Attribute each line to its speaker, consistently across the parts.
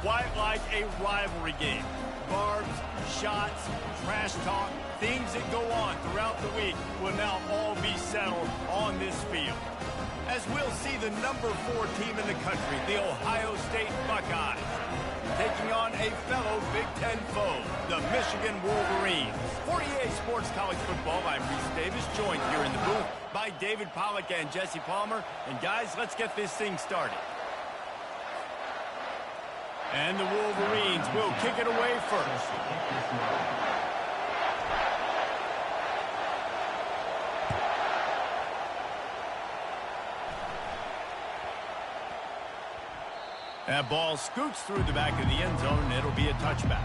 Speaker 1: quite like a rivalry game. Barbs, shots, trash talk, things that go on throughout the week will now all be settled on this field. As we'll see the number 4 team in the country, the Ohio State Buckeyes, taking on a fellow Big Ten foe, the Michigan Wolverines. For EA Sports College Football, I'm Reese Davis, joined here in the booth by David Pollack and Jesse Palmer. And guys, let's get this thing started. And the Wolverines will kick it away first. That ball scoots through the back of the end zone, and it'll be a touchback.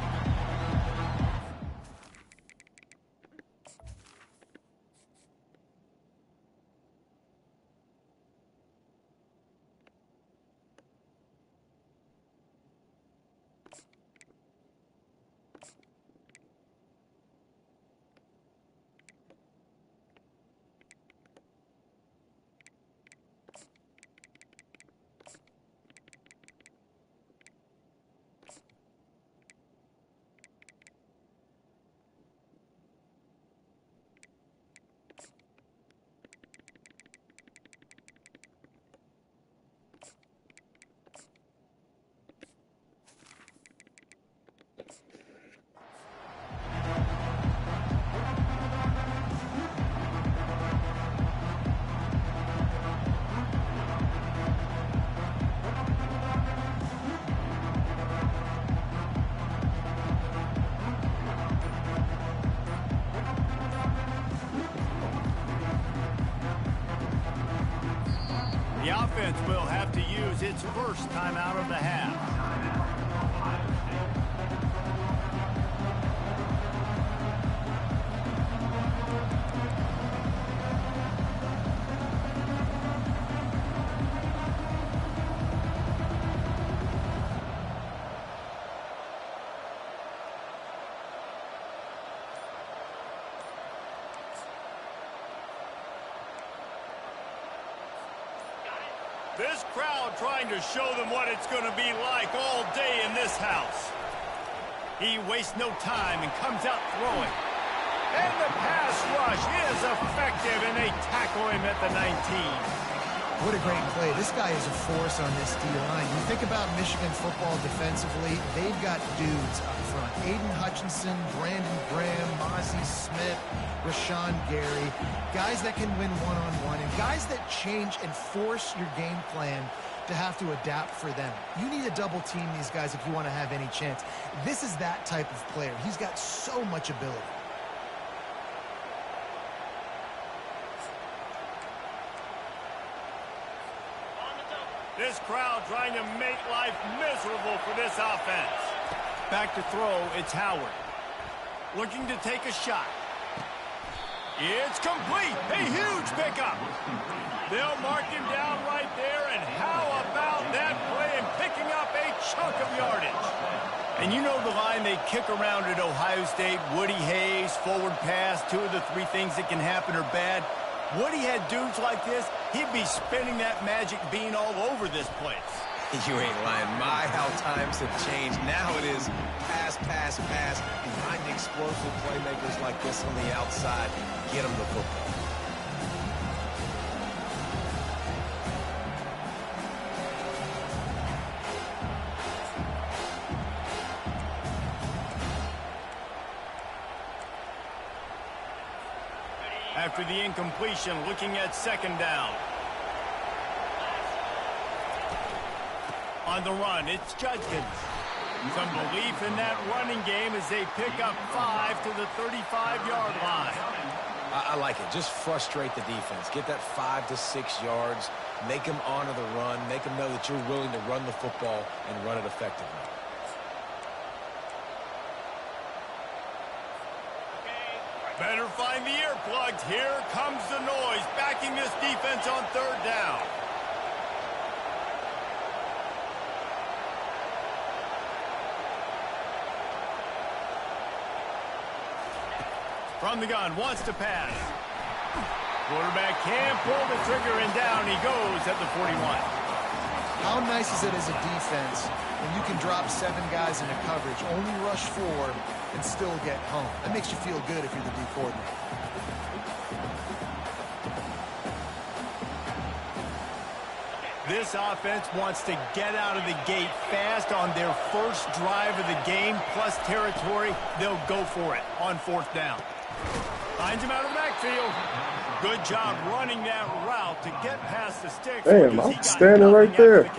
Speaker 1: The offense will have to use its first timeout of the half. This crowd trying to show them what it's going to be like all day in this house. He wastes no time and comes out throwing. And the pass rush is effective, and they tackle him at the 19.
Speaker 2: What a great play. This guy is a force on this D-line. You think about Michigan football defensively, they've got dudes up front. Aiden Hutchinson, Brandon Graham, Mozzie Smith, Rashawn Gary. Guys that can win one-on-one and guys that change and force your game plan to have to adapt for them. You need to double team these guys if you want to have any chance. This is that type of player. He's got so much ability.
Speaker 1: This crowd trying to make life miserable for this offense. Back to throw, it's Howard. Looking to take a shot. It's complete. A huge pickup. They'll mark him down right there, and how about that play and picking up a chunk of yardage? And you know the line they kick around at Ohio State, Woody Hayes, forward pass, 2 of the 3 things that can happen are bad. Woody had dudes like this, he'd be spinning that magic bean all over this place.
Speaker 3: You ain't lying. My, how times have changed. Now it is pass, pass, pass. And find explosive playmakers like this on the outside. Get them the football.
Speaker 1: After the incompletion, looking at second down. On the run, it's Judkins. Some belief in that running game as they pick up 5 to the 35-yard line.
Speaker 3: I like it. Just frustrate the defense. Get that 5 to 6 yards. Make them honor the run. Make them know that you're willing to run the football and run it effectively.
Speaker 1: Better find the earplugs. Here comes the noise, backing this defense on third down. From the gun, wants to pass. Quarterback can't pull the trigger, and down he goes at the 41.
Speaker 2: How nice is it as a defense when you can drop 7 guys into coverage, only rush 4, and still get home? That makes you feel good if you're the D coordinator.
Speaker 1: This offense wants to get out of the gate fast on their first drive of the game, plus territory. They'll go for it on 4th down. Finds him out of the backfield. Good job running that route to get past the sticks.
Speaker 4: Damn, I'm standing right there.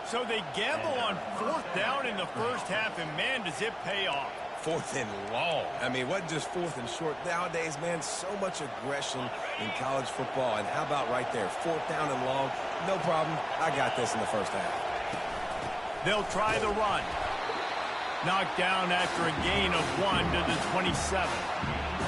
Speaker 1: So they gamble on 4th down in the first half, and man, does it pay off.
Speaker 3: 4th and long. I mean, what just 4th and short? Nowadays, man, so much aggression in college football. And how about right there, 4th down and long? No problem. I got this in the first half.
Speaker 1: They'll try the run. Knocked down after a gain of 1 to the 27.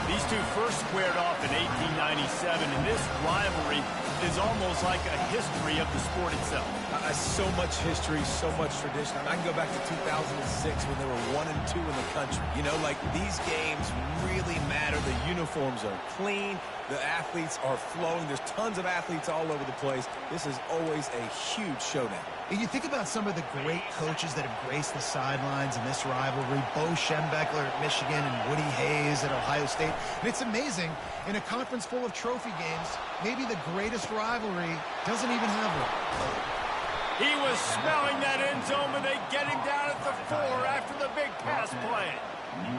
Speaker 1: These two first squared off in 1897, and this rivalry is almost like a history of the sport itself.
Speaker 3: So much history, so much tradition. I can go back to 2006 when they were 1 and 2 in the country. You know, like, these games really matter. The uniforms are clean. The athletes are flowing. There's tons of athletes all over the place. This is always a huge showdown.
Speaker 2: And you think about some of the great coaches that have graced the sidelines in this rivalry. Bo Schembechler at Michigan and Woody Hayes at Ohio State. And it's amazing, in a conference full of trophy games, maybe the greatest rivalry doesn't even have one.
Speaker 1: He was smelling that end zone, but they get him down at the 4 after the big pass play.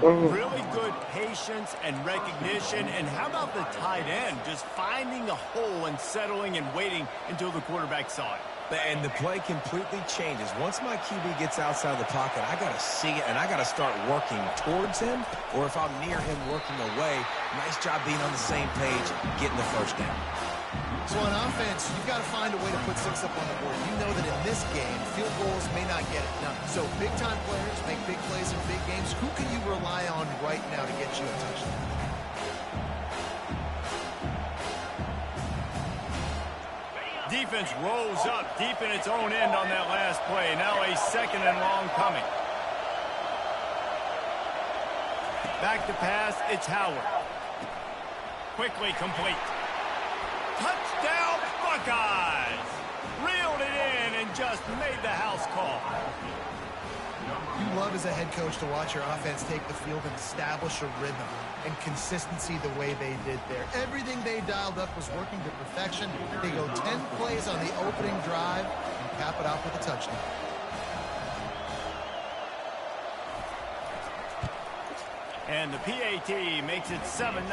Speaker 1: Really good patience and recognition. And how about the tight end just finding the hole and settling and waiting until the quarterback saw it?
Speaker 3: And the play completely changes. Once my QB gets outside the pocket, I got to see it, and I got to start working towards him, or if I'm near him working away, nice job being on the same page, getting the first down.
Speaker 2: So on offense, you've got to find a way to put 6 up on the board. You know that in this game, field goals may not get it done. So big-time players make big plays in big games. Who can you rely on right now to get you a touchdown?
Speaker 1: Defense rolls up deep in its own end on that last play. Now a 2nd and long coming. Back to pass, it's Howard. Quickly complete. Touchdown Buckeyes! Reeled it in and just made the house call.
Speaker 2: You love as a head coach to watch your offense take the field and establish a rhythm and consistency the way they did there. Everything they dialed up was working to perfection. They go 10 plays on the opening drive and cap it off with a touchdown.
Speaker 1: And the PAT makes it 7-0.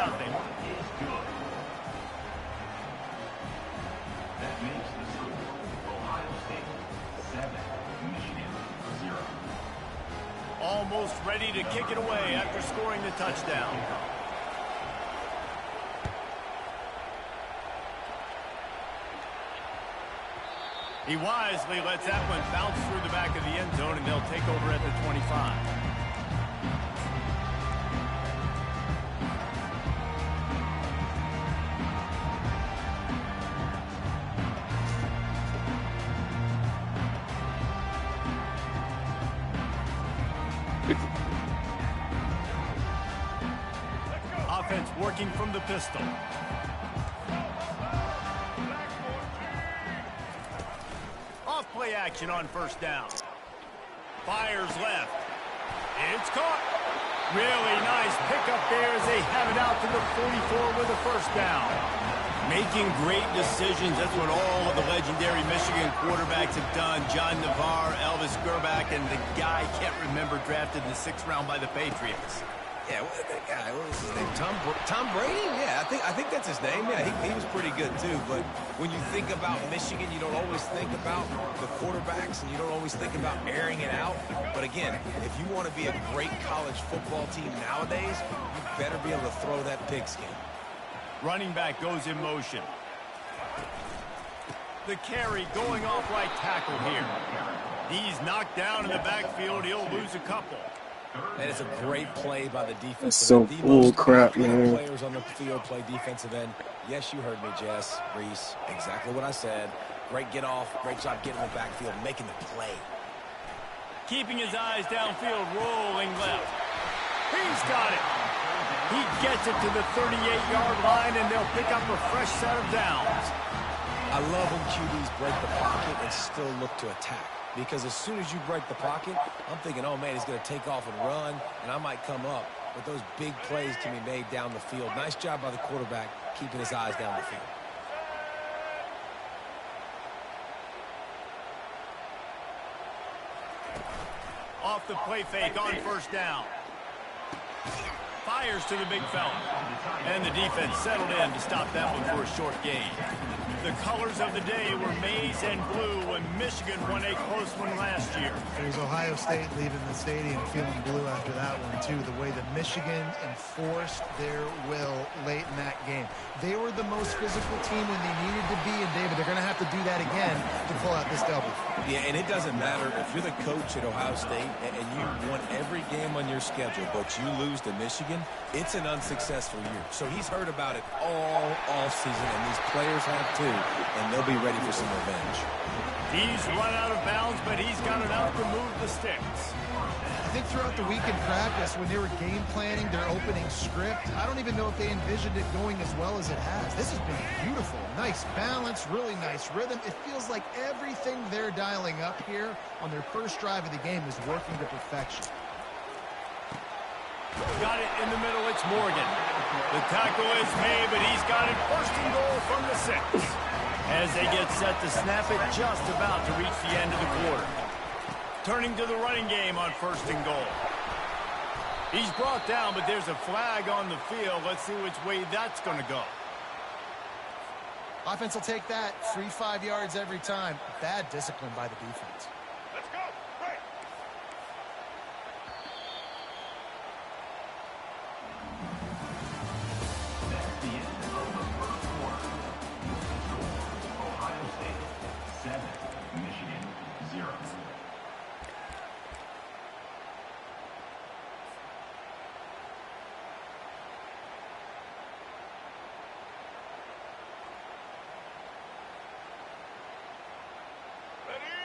Speaker 1: Almost ready to kick it away after scoring the touchdown. He wisely lets that one bounce through the back of the end zone, and they'll take over at the 25. Offense working from the pistol. Off play action on 1st down. Fires left. It's caught. Really nice pickup there as they have it out to the 44 with a 1st down. Making great decisions. That's what all of the legendary Michigan quarterbacks have done. John Navarre, Elvis Grbac, and the guy I can't remember drafted in the 6th round by the Patriots.
Speaker 3: Yeah, that guy, what was his name? Tom Brady? Yeah, I think that's his name. Yeah, he was pretty good too. But when you think about Michigan, you don't always think about the quarterbacks, and you don't always think about airing it out. But again, if you want to be a great college football team nowadays, you better be able to throw that pigskin.
Speaker 1: Running back goes in motion. The carry going off right tackle here. He's knocked down in the backfield. He'll lose a couple.
Speaker 3: And it's a great play by the defensive
Speaker 4: end. So full crap, man.
Speaker 3: Players on the field play defensive end. Yes, you heard me, Jess, Reese. Exactly what I said. Great get off. Great job getting in the backfield, making the play.
Speaker 1: Keeping his eyes downfield, rolling left. He's got it. He gets it to the 38-yard line, and they'll pick up a fresh set of downs.
Speaker 3: I love when QBs break the pocket and still look to attack. Because as soon as you break the pocket, I'm thinking, oh, man, he's going to take off and run, and I might come up. But those big plays can be made down the field. Nice job by the quarterback keeping his eyes down the field.
Speaker 1: Off the play fake on first down. Fires to the big fella. And the defense settled in to stop that one for a short gain. The colors of the day were maize and blue when Michigan won a close one last year.
Speaker 2: It was Ohio State leaving the stadium feeling blue after that one, too. The way that Michigan enforced their will late in that game. They were the most physical team when they needed to be, and David, they're going to have to do that again to pull out this W.
Speaker 3: Yeah, and it doesn't matter if you're the coach at Ohio State and you won every game on your schedule, but you lose to Michigan, it's an unsuccessful year. So he's heard about it all offseason, and these players have too, and they'll be ready for some revenge.
Speaker 1: He's run out of bounds, but he's got enough to move the sticks.
Speaker 2: I think throughout the week in practice, when they were game planning their opening script, I don't even know if they envisioned it going as well as it has. This has been beautiful. Nice balance, really nice rhythm. It feels like everything they're dialing up here on their first drive of the game is working to perfection.
Speaker 1: Got it in the middle. It's Morgan. The tackle is made, but he's got it first and goal from the 6. As they get set to snap it just about to reach the end of the quarter. Turning to the running game on first and goal. He's brought down, but there's a flag on the field. Let's see which way that's going to go.
Speaker 2: Offense will take that. Free 5 yards every time. Bad discipline by the defense.
Speaker 1: Let's go. Right.
Speaker 5: That's the end of the first quarter. Ohio State 7, Michigan 0.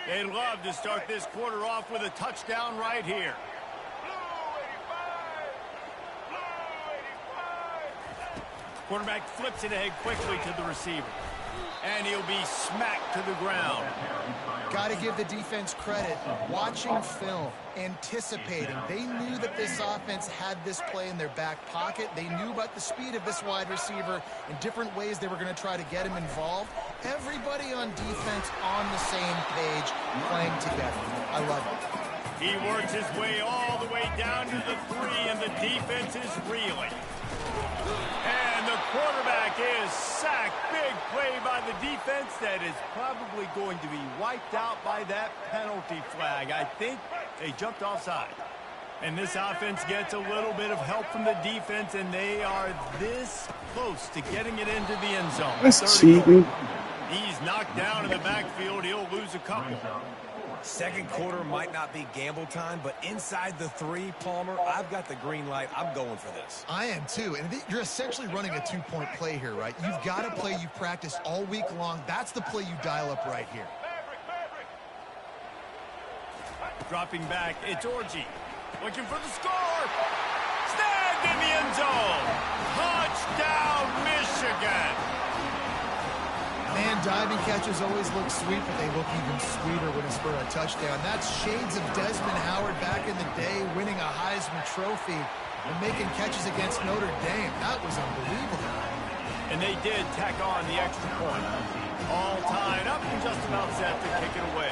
Speaker 1: They'd love to start this quarter off with a touchdown right here. Quarterback flips it ahead quickly to the receiver. And he'll be smacked to the ground.
Speaker 2: Got to give the defense credit. Watching film, anticipating. They knew that this offense had this play in their back pocket. They knew about the speed of this wide receiver and different ways they were going to try to get him involved. Everybody on defense on the same page, playing together. I love it.
Speaker 1: He works his way all the way down to the 3, and the defense is reeling. And the quarterback is sacked. Big play by the defense that is probably going to be wiped out by that penalty flag. I think they jumped offside. And this offense gets a little bit of help from the defense, and they are this close to getting it into the end zone.
Speaker 4: That's cheating.
Speaker 1: He's knocked down in the backfield. He'll lose a couple.
Speaker 3: Second quarter might not be gamble time, but inside the 3, Palmer, I've got the green light. I'm going for this.
Speaker 2: I am too. And you're essentially running a 2-point play here, right? You've got a play you've practiced all week long. That's the play you dial up right here.
Speaker 1: Dropping back, it's Orji. Looking for the score. Snagged in the end zone. Touchdown, Michigan.
Speaker 2: Man, diving catches always look sweet, but they look even sweeter when it's for a touchdown. That's shades of Desmond Howard back in the day, winning a Heisman Trophy and making catches against Notre Dame. That was unbelievable.
Speaker 1: And they did tack on the extra point. All tied up and just about set to kick it away.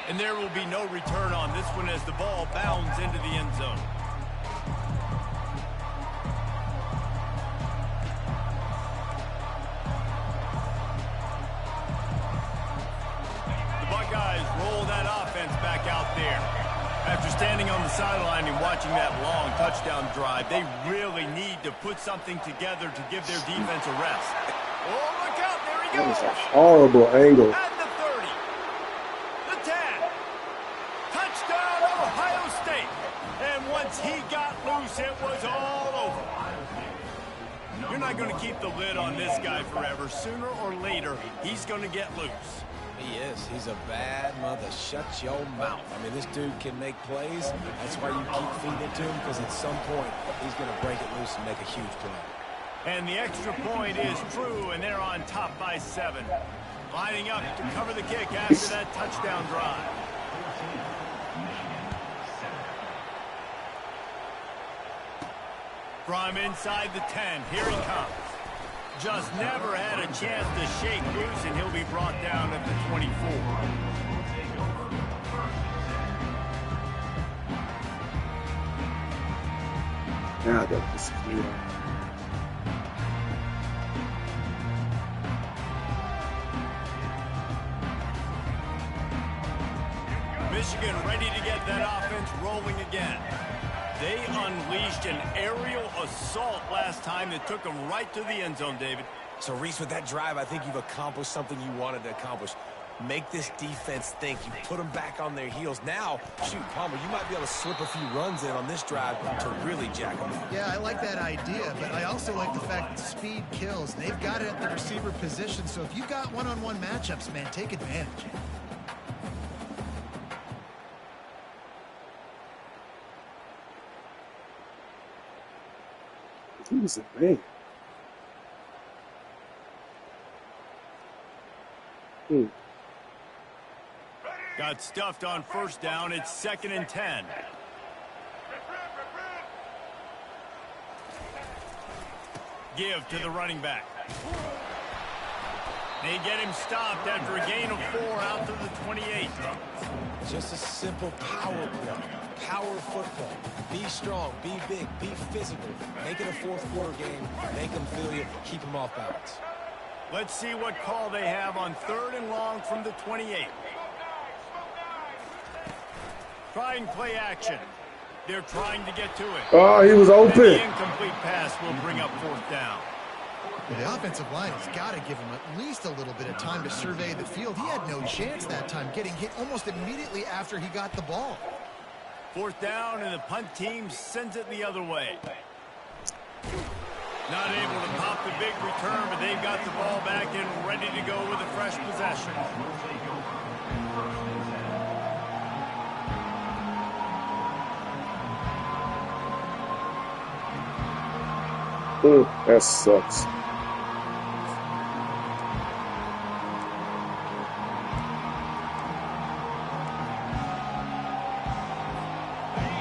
Speaker 1: And there will be no return on this one as the ball bounds into the end zone. The Buckeyes roll that offense back out there. After standing on the sideline and watching that long touchdown drive, they really need to put something together to give their defense a rest. Oh, look out, there he goes.
Speaker 4: That was a horrible angle.
Speaker 1: At the 30, the 10, touchdown Ohio State. And once he got loose, it was all over. You're not going to keep the lid on this guy forever. Sooner or later, he's going to get loose.
Speaker 3: He is. He's a bad mother. Shut your mouth. I mean, this dude can make plays. That's why you keep feeding it to him, because at some point, he's going to break it loose and make a huge play.
Speaker 1: And the extra point is true, and they're on top by 7. Lining up to cover the kick after that touchdown drive. From inside the 10, here he comes. Just never had a chance to shake loose, and he'll be brought down at the 24.
Speaker 4: Now that was clear.
Speaker 1: Michigan ready to get that offense rolling again. They unleashed an aerial assault last time that took them right to the end zone, David.
Speaker 3: So, Reese, with that drive, I think you've accomplished something you wanted to accomplish. Make this defense think. You put them back on their heels. Now, shoot, Palmer, you might be able to slip a few runs in on this drive to really jack them up.
Speaker 2: Yeah, I like that idea, but I also like the fact that speed kills. They've got it at the receiver position, so if you've got one-on-one matchups, man, take advantage.
Speaker 4: He's a man.
Speaker 1: Got stuffed on first down. It's 2nd and 10. Give to the running back. They get him stopped after a gain of 4 out to the 28.
Speaker 3: Just a simple power play. Power football. Be strong, be big, be physical. Make it a fourth-quarter game. Make them feel you. Keep them off balance.
Speaker 1: Let's see what call they have on 3rd and long from the 28. Try and play action. They're trying to get to it.
Speaker 4: Oh, he was
Speaker 1: And
Speaker 4: open.
Speaker 1: the incomplete pass will bring up 4th down.
Speaker 2: The offensive line has got to give him at least a little bit of time to survey the field. He had no chance that time, getting hit almost immediately after he got the ball.
Speaker 1: 4th down, and the punt team sends it the other way. Not able to pop the big return, but they've got the ball back and ready to go with a fresh possession.
Speaker 4: That sucks.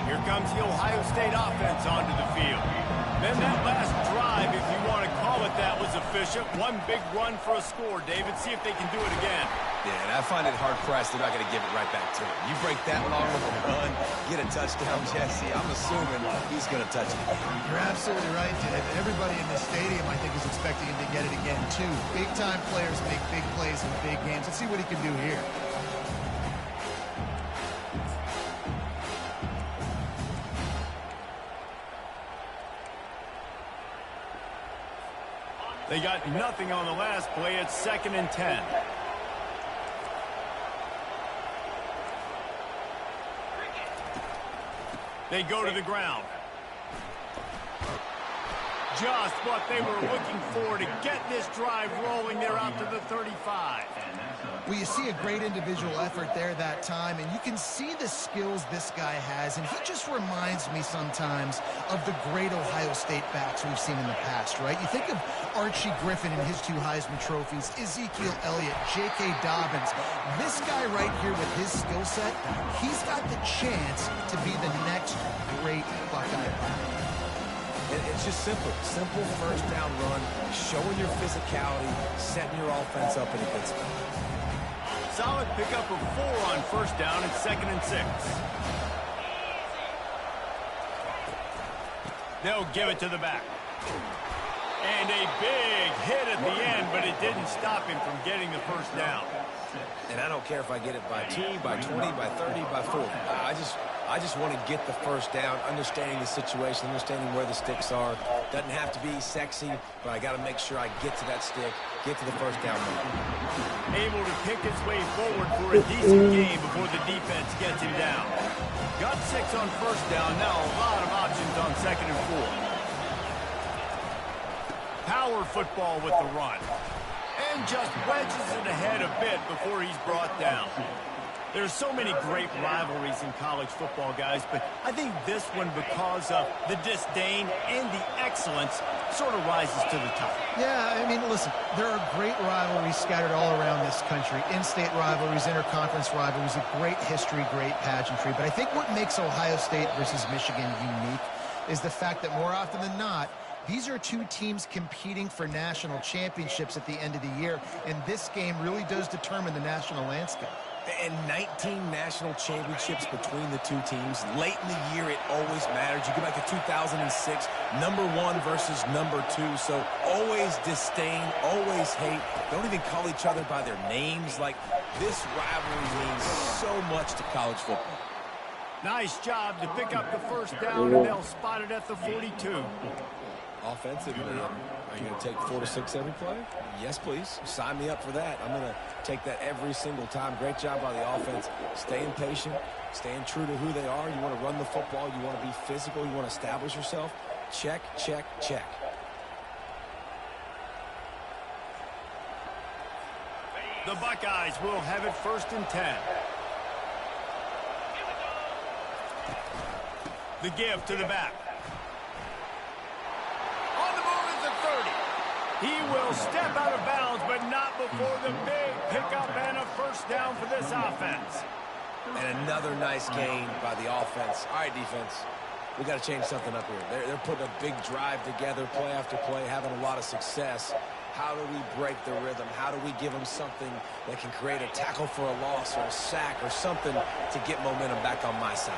Speaker 1: Here comes the Ohio State offense onto the field. Then that last drive, if you want to call it that, was efficient. One big run for a score. David, see if they can do it again.
Speaker 3: Yeah, and I find it hard-pressed they're not going to give it right back to him. You break that long with a run, get a touchdown, Jesse, I'm assuming he's going to touch it again.
Speaker 2: You're absolutely right, David. Everybody in this stadium, I think, is expecting him to get it again, too. Big-time players make big plays in big games. Let's see what he can do here.
Speaker 1: They got nothing on the last play. It's 2nd and 10. They go to the ground. Just what they were looking for to get this drive rolling. They're out to the 35.
Speaker 2: Well, you see a great individual effort there that time, and you can see the skills this guy has, and he just reminds me sometimes of the great Ohio State backs we've seen in the past, right? You think of Archie Griffin and his 2 Heisman trophies, Ezekiel Elliott, J.K. Dobbins. This guy right here with his skill set, he's got the chance to be the next great Buckeye back.
Speaker 3: It's just simple. Simple first down run, showing your physicality, setting your offense up in a good spot.
Speaker 1: Solid pickup of 4 on first down. It's 2nd and 6. They'll give it to the back. And a big hit at the end, but it didn't stop him from getting the first down.
Speaker 3: And I don't care if I get it by 2, by 20, by 30, by 40. I just want to get the first down, understanding the situation, understanding where the sticks are. Doesn't have to be sexy, but I got to make sure I get to that stick, get to the first down.
Speaker 1: Able to pick his way forward for a decent game before the defense gets him down. Got 6 on first down. Now a lot of options on 2nd and 4. Power football with the run. and just wedges it ahead a bit before he's brought down. There's so many great rivalries in college football, guys, but I think this one, because of the disdain and the excellence, sort of rises to the top.
Speaker 2: Yeah, I mean, listen, there are great rivalries scattered all around this country. In-state rivalries, interconference rivalries, a great history, great pageantry. But I think what makes Ohio State versus Michigan unique is the fact that more often than not, these are two teams competing for national championships at the end of the year, and this game really does determine the national landscape.
Speaker 3: And 19 national championships between the two teams. Late in the year, it always matters. You go back to 2006, number 1 versus number 2. So always disdain, always hate. Don't even call each other by their names. Like, this rivalry means so much to college football.
Speaker 1: Nice job to pick up the first down, and they'll spot it at the 42.
Speaker 3: Offensively, are you going to take 4 to 6 every play? Yes, please. Sign me up for that. I'm going to take that every single time. Great job by the offense. Staying patient, staying true to who they are. You want to run the football. You want to be physical. You want to establish yourself. Check, check, check.
Speaker 1: The Buckeyes will have it 1st and 10. The give to the back. He will step out of bounds, but not before the big pickup and a first down for this offense.
Speaker 3: And another nice gain by the offense. All right, defense, we got to change something up here. They're putting a big drive together, play after play, having a lot of success. How do we break the rhythm? How do we give them something that can create a tackle for a loss or a sack or something to get momentum back on my side?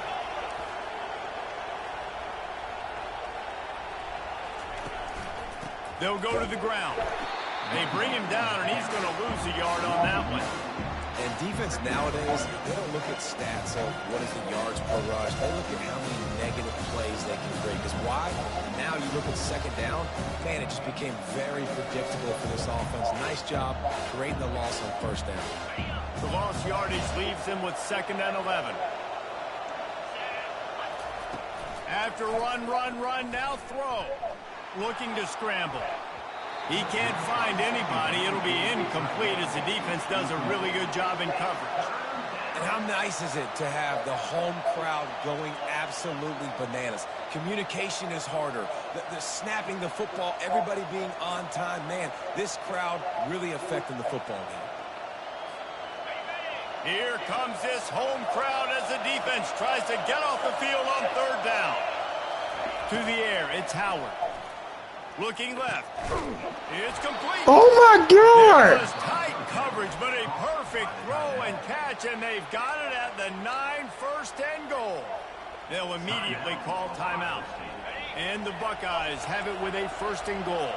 Speaker 1: They'll go to the ground. They bring him down, and he's going to lose a yard on that one.
Speaker 3: And defense nowadays, they don't look at stats of what is the yards per rush. They look at how many negative plays they can create. Because why? Now you look at 2nd down, man, it just became very predictable for this offense. Nice job creating the loss on 1st down.
Speaker 1: The lost yardage leaves him with 2nd and 11. After run, now throw. Looking to scramble. He can't find anybody. It'll be incomplete as the defense does a really good job in coverage.
Speaker 3: And how nice is it to have the home crowd going absolutely bananas? Communication is harder. The snapping the football, everybody being on time. Man, this crowd really affecting the football game.
Speaker 1: Here comes this home crowd as the defense tries to get off the field on 3rd down. To the air, it's Howard. Looking left. It's complete.
Speaker 4: Oh, my God.
Speaker 1: It was tight coverage, but a perfect throw and catch, and they've got it at the 9, 1st and goal. They'll immediately call timeout. And the Buckeyes have it with a 1st and goal.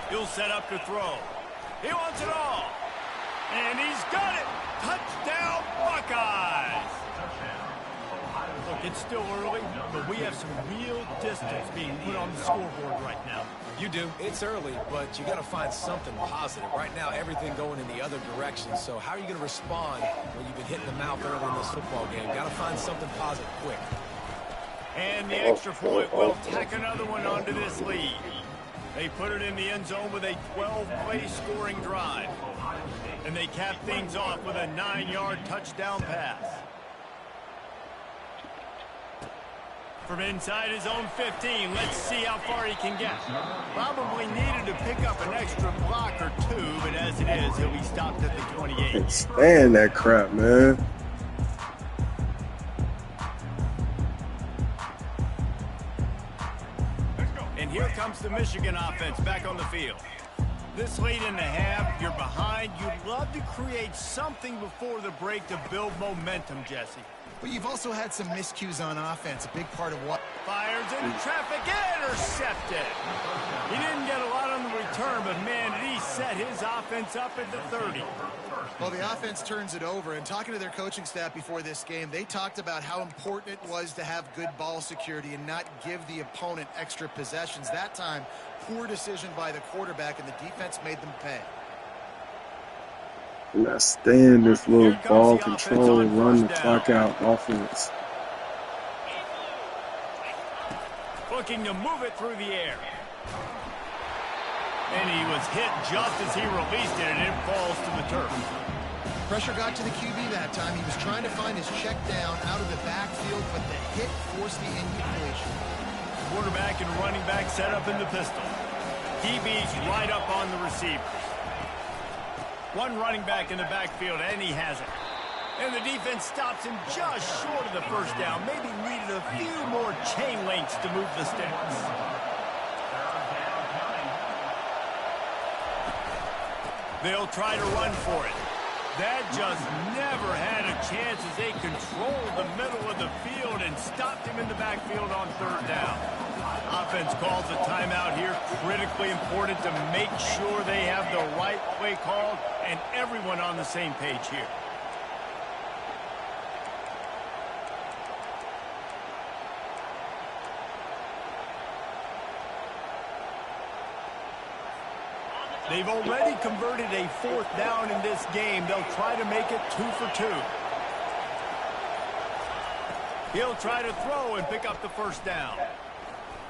Speaker 1: He'll set up to throw. He wants it all. And he's got it. Touchdown, Buckeyes. Look, it's still early, but we have some real distance being put on the scoreboard right now.
Speaker 3: You do. It's early, but you got to find something positive. Right now, everything going in the other direction. So how are you going to respond when you've been hitting the mouth early in this football game? Got to find something positive quick.
Speaker 1: And the extra point will tack another one onto this lead. They put it in the end zone with a 12-play scoring drive. And they cap things off with a 9-yard touchdown pass. From inside his own 15, let's see how far he can get. Probably needed to pick up an extra block or 2, but as it is, he'll be stopped at the 28.
Speaker 4: Can't stand that crap, man.
Speaker 1: And here comes the Michigan offense back on the field. This late in the half, you're behind. You'd love to create something before the break to build momentum, Jesse.
Speaker 2: But you've also had some miscues on offense, a big part of what...
Speaker 1: Fires into traffic, intercepted. He didn't get a lot on the return, but man, did he set his offense up at the 30.
Speaker 2: Well, the offense turns it over, and talking to their coaching staff before this game, they talked about how important it was to have good ball security and not give the opponent extra possessions. That time, poor decision by the quarterback, and the defense made them pay.
Speaker 4: Not stand this little ball control, run the clock out offense.
Speaker 1: Looking to move it through the air. And he was hit just as he released it, and it falls to the turf.
Speaker 2: Pressure got to the QB that time. He was trying to find his check down out of the backfield, but the hit forced the incompletion.
Speaker 1: Quarterback and running back set up in the pistol. DB's right up on the receivers. One running back in the backfield, and he has it. And the defense stops him just short of the first down. Maybe needed a few more chain links to move the sticks. They'll try to run for it. That just never had a chance as they controlled the middle of the field and stopped him in the backfield on third down. Offense calls a timeout here. Critically important to make sure they have the right play called and everyone on the same page here. They've already converted a fourth down in this game. They'll try to make it 2 for 2. He'll try to throw and pick up the first down.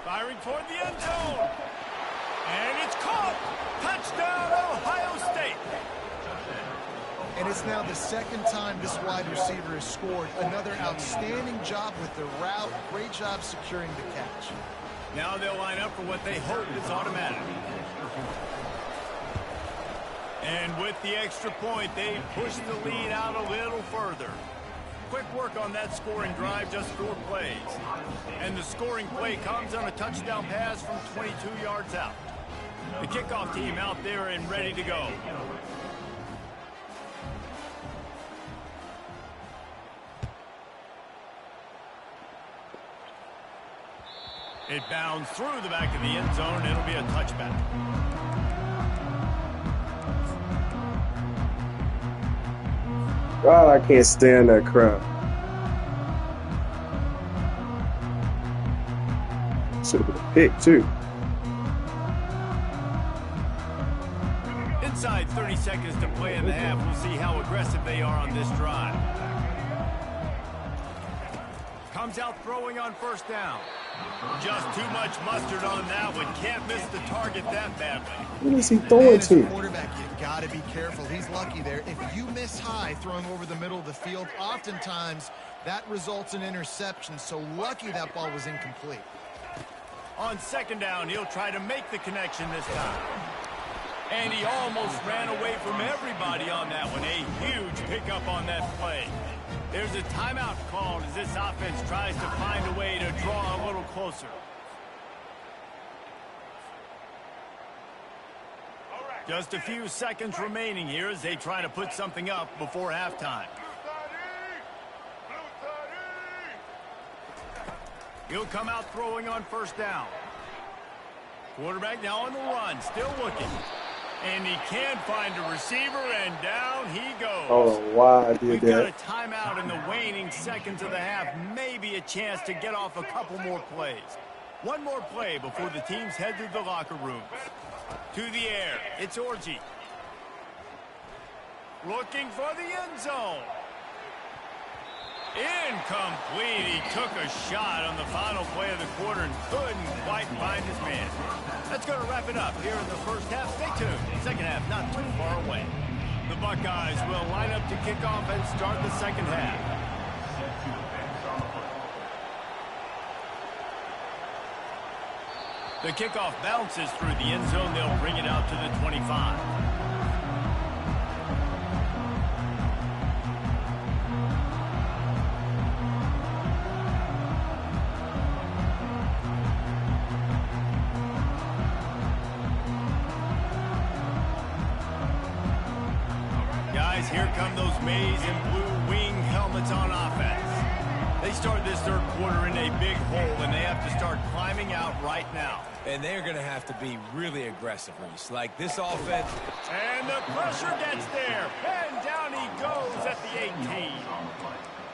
Speaker 1: Firing toward the end zone. And it's caught. Touchdown, Ohio State.
Speaker 2: And it's now the second time this wide receiver has scored. Another outstanding job with the route. Great job securing the catch.
Speaker 1: Now they'll line up for what they hope is automatic. And with the extra point, they push the lead out a little further. Quick work on that scoring drive, just 4 plays. And the scoring play comes on a touchdown pass from 22 yards out. The kickoff team out there and ready to go. It bounds through the back of the end zone. It'll be a touchback.
Speaker 4: God, I can't stand that crap. Should have been a pick, too.
Speaker 1: Inside 30 seconds to play in the half. We'll see how aggressive they are on this drive. Comes out throwing on first down. Just too much mustard on that one. Can't miss the target that badly.
Speaker 4: What is he throwing
Speaker 2: As a
Speaker 4: to?
Speaker 2: quarterback, you've got to be careful. He's lucky there. If you miss high throwing over the middle of the field, oftentimes that results in interception. So lucky that ball was incomplete.
Speaker 1: On second down, he'll try to make the connection this time. And he almost ran away from everybody on that one. A huge pickup on that play. There's a timeout called as this offense tries to find a way to draw a little closer. Just a few seconds remaining here as they try to put something up before halftime. He'll come out throwing on first down. Quarterback now on the run, still looking. And he can find a receiver, and down he goes.
Speaker 4: Oh, why I did
Speaker 1: We've got a
Speaker 4: that.
Speaker 1: timeout in the waning seconds of the half. Maybe a chance to get off a couple more plays. One more play before the teams head to the locker rooms. To the air, it's Orji. Looking for the end zone. Incomplete. He took a shot on the final play of the quarter and couldn't quite find his man. That's going to wrap it up here in the first half. Stay tuned. Second half not too far away. The Buckeyes will line up to kick off and start the second half. The kickoff bounces through the end zone. They'll bring it out to the 25. Guys, here come those maize and blue wing helmets on offense. They start this third quarter in a big hole, and they have to start climbing out right now.
Speaker 3: And they're going to have to be really aggressive, Reese. Like this offense.
Speaker 1: And the pressure gets there. And down he goes at the 18.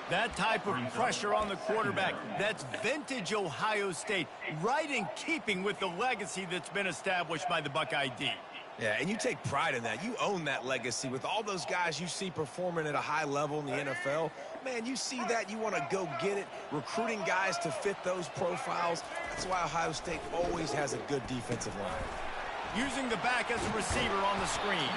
Speaker 1: That type of pressure on the quarterback, that's vintage Ohio State, right in keeping with the legacy that's been established by the Buckeye D.
Speaker 3: Yeah, and you take pride in that. You own that legacy with all those guys you see performing at a high level in the NFL. Man, you see that, you want to go get it. Recruiting guys to fit those profiles. That's why Ohio State always has a good defensive line.
Speaker 1: using the back as a receiver on the screen.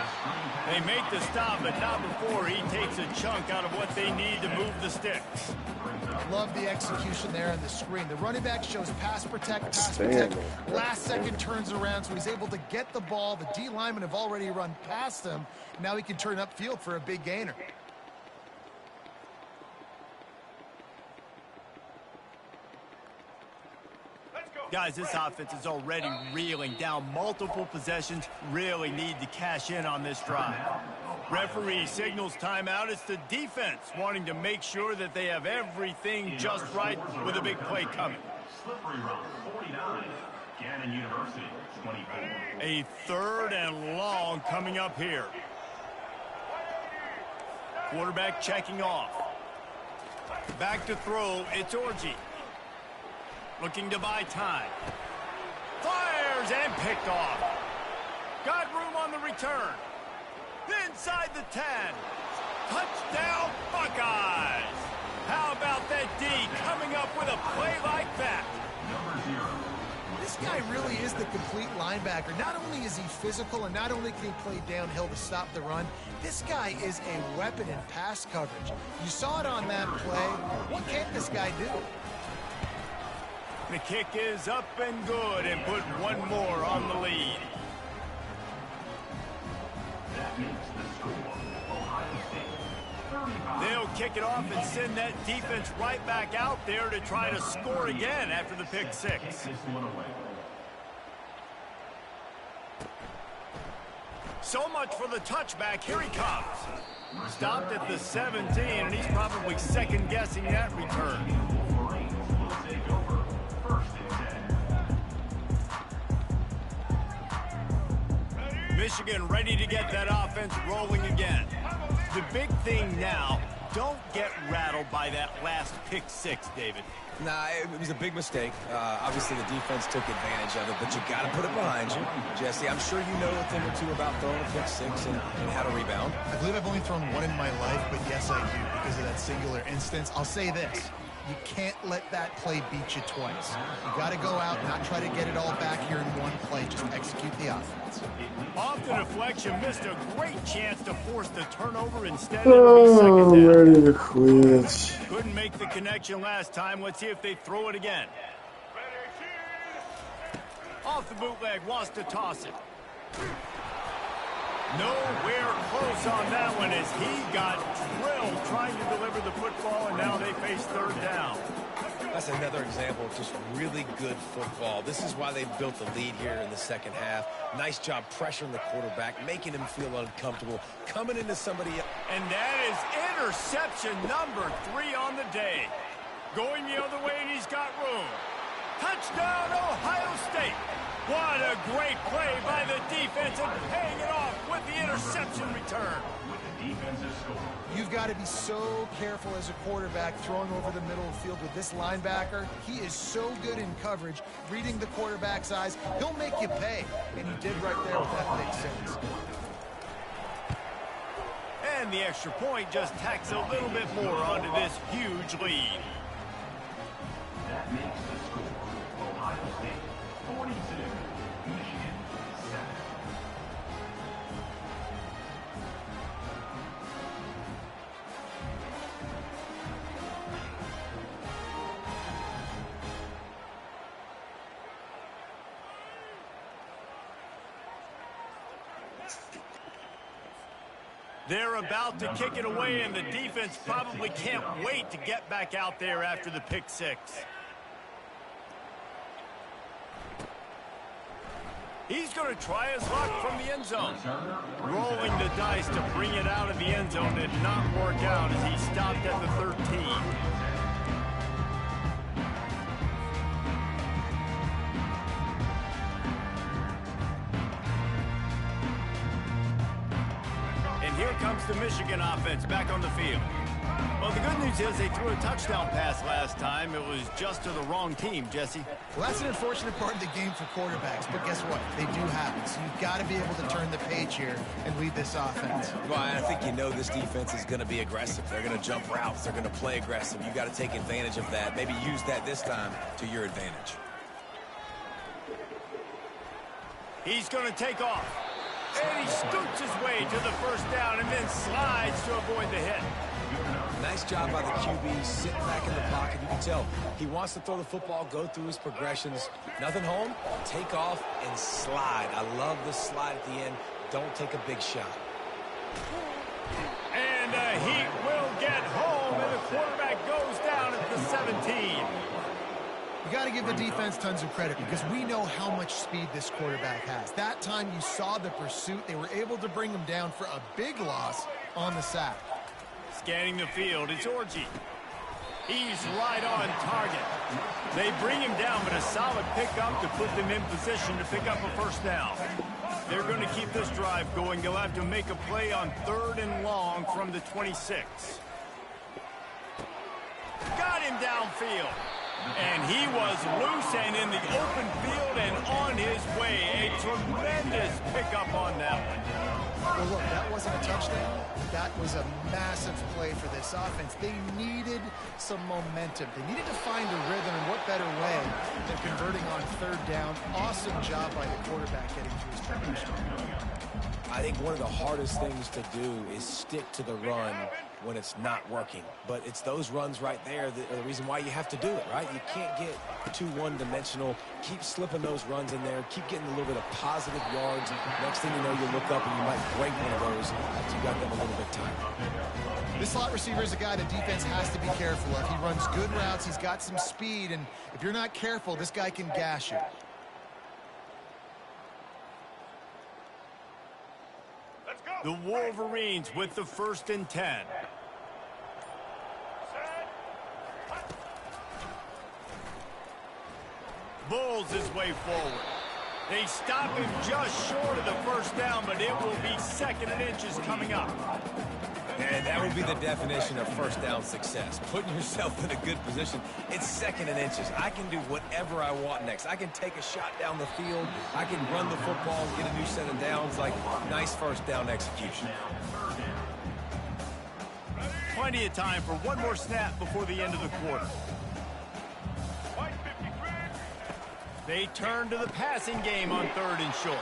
Speaker 1: They make the stop, but not before he takes a chunk out of what they need to move the sticks.
Speaker 2: Love the execution there on the screen. The running back shows pass protect. Last second turns around, so he's able to get the ball. The D linemen have already run past him. Now he can turn upfield for a big gainer.
Speaker 1: Guys, this offense is already reeling down multiple possessions. Really need to cash in on this drive. Referee signals timeout. It's the defense wanting to make sure that they have everything just right with a big play coming.
Speaker 5: Slippery route 49. Gannon University 24.
Speaker 1: A 3rd and long coming up here. Quarterback checking off. Back to throw. It's Orji. Looking to buy time. Fires and picked off. Got room on the return. Inside the 10. Touchdown, Buckeyes. How about that D coming up with a play like that?
Speaker 5: Number 0.
Speaker 2: This guy really is the complete linebacker. Not only is he physical and not only can he play downhill to stop the run, this guy is a weapon in pass coverage. You saw it on that play. What can't this guy do?
Speaker 1: The kick is up and good and put one more on the lead.
Speaker 5: That makes the score Ohio State 35.
Speaker 1: They'll kick it off and send that defense right back out there to try to score again after the pick six.
Speaker 5: Take this one away.
Speaker 1: So much for the touchback. Here he comes. Stopped at the 17, and he's probably second-guessing that return.
Speaker 5: Wolverines will take over 1st and 10.
Speaker 1: Michigan ready to get that offense rolling again. The big thing now, don't get rattled by that last pick six, David.
Speaker 3: Nah, it was a big mistake. Obviously, the defense took advantage of it, but you got to put it behind you. Jesse, I'm sure you know a thing or two about throwing a pick six and how to rebound.
Speaker 2: I believe I've only thrown one in my life, but yes, I do because of that singular instance. I'll say this. You can't let that play beat you twice. You got to go out, not try to get it all back here in one play. Just execute the offense.
Speaker 1: Off the deflection, missed a great chance to force the turnover instead
Speaker 4: Oh,
Speaker 1: of
Speaker 4: I'm
Speaker 1: second down.
Speaker 4: ready to quit.
Speaker 1: Couldn't make the connection last time. Let's see if they throw it again. Off the bootleg, wants to toss it. Nowhere close on that one as he got drilled trying to deliver the football, and now they face 3rd down.
Speaker 3: That's another example of just really good football. This is why they built the lead here in the second half. Nice job pressuring the quarterback, making him feel uncomfortable, coming into somebody else.
Speaker 1: And that is interception number 3 on the day. Going the other way, and he's got room. Touchdown, Ohio State. What a great play by the defense and paying it off with the interception return.
Speaker 5: With the defensive score.
Speaker 2: You've got to be so careful as a quarterback throwing over the middle of the field with this linebacker. He is so good in coverage, reading the quarterback's eyes. He'll make you pay, and he did right there with that big six.
Speaker 1: And the extra point just tacks a little bit more onto this huge lead.
Speaker 5: That makes the score Ohio State 42. Michigan 7.
Speaker 1: They're about to kick it away, and the defense probably can't wait to get back out there after the pick six. He's going to try his luck from the end zone. Rolling the dice to bring it out of the end zone did not work out as he stopped at the 13. Here comes the Michigan offense back on the field. Well, the good news is they threw a touchdown pass last time. It was just to the wrong team, Jesse.
Speaker 2: Well, that's an unfortunate part of the game for quarterbacks, but guess what? They do happen. So you've got to be able to turn the page here and lead this offense.
Speaker 3: Well, I think you know this defense is going to be aggressive. They're going to jump routes. They're going to play aggressive. You got to take advantage of that. Maybe use that this time to your advantage.
Speaker 1: He's going to take off. And he scoots his way to the first down and then slides to avoid the hit.
Speaker 3: Nice job by the QB, sitting back in the pocket. You can tell he wants to throw the football, go through his progressions. Nothing home, take off and slide. I love the slide at the end. Don't take a big shot.
Speaker 1: And he will get home, and the quarterback goes down at the 17.
Speaker 2: You got to give the defense tons of credit because we know how much speed this quarterback has. That time you saw the pursuit. They were able to bring him down for a big loss on the sack.
Speaker 1: Scanning the field, it's Orji. He's right on target. They bring him down, but a solid pickup to put them in position to pick up a first down. They're going to keep this drive going. They'll have to make a play on 3rd and long from the 26. Got him downfield. And he was loose and in the open field and on his way. A tremendous pickup on that one.
Speaker 2: Well, look, that wasn't a touchdown. That was a massive play for this offense. They needed some momentum. They needed to find a rhythm, and what better way than converting on 3rd down. Awesome job by the quarterback getting through his progression.
Speaker 3: I think one of the hardest things to do is stick to the run when it's not working. But it's those runs right there that are the reason why you have to do it, right? You can't get too one-dimensional. Keep slipping those runs in there. Keep getting a little bit of positive yards. Next thing you know, you look up and you might break one of those after you got them a little bit tired.
Speaker 2: This slot receiver is a guy the defense has to be careful of. He runs good routes. He's got some speed, and if you're not careful, this guy can gash you.
Speaker 1: The Wolverines with the 1st and 10. Bulls his way forward. They stop him just short of the first down, but it will be 2nd and inches coming up.
Speaker 3: And that would be the definition of first down success. Putting yourself in a good position. It's 2nd and inches. I can do whatever I want next. I can take a shot down the field. I can run the football and get a new set of downs. Like, nice first down execution.
Speaker 1: Plenty of time for one more snap before the end of the quarter. They turn to the passing game on 3rd and short.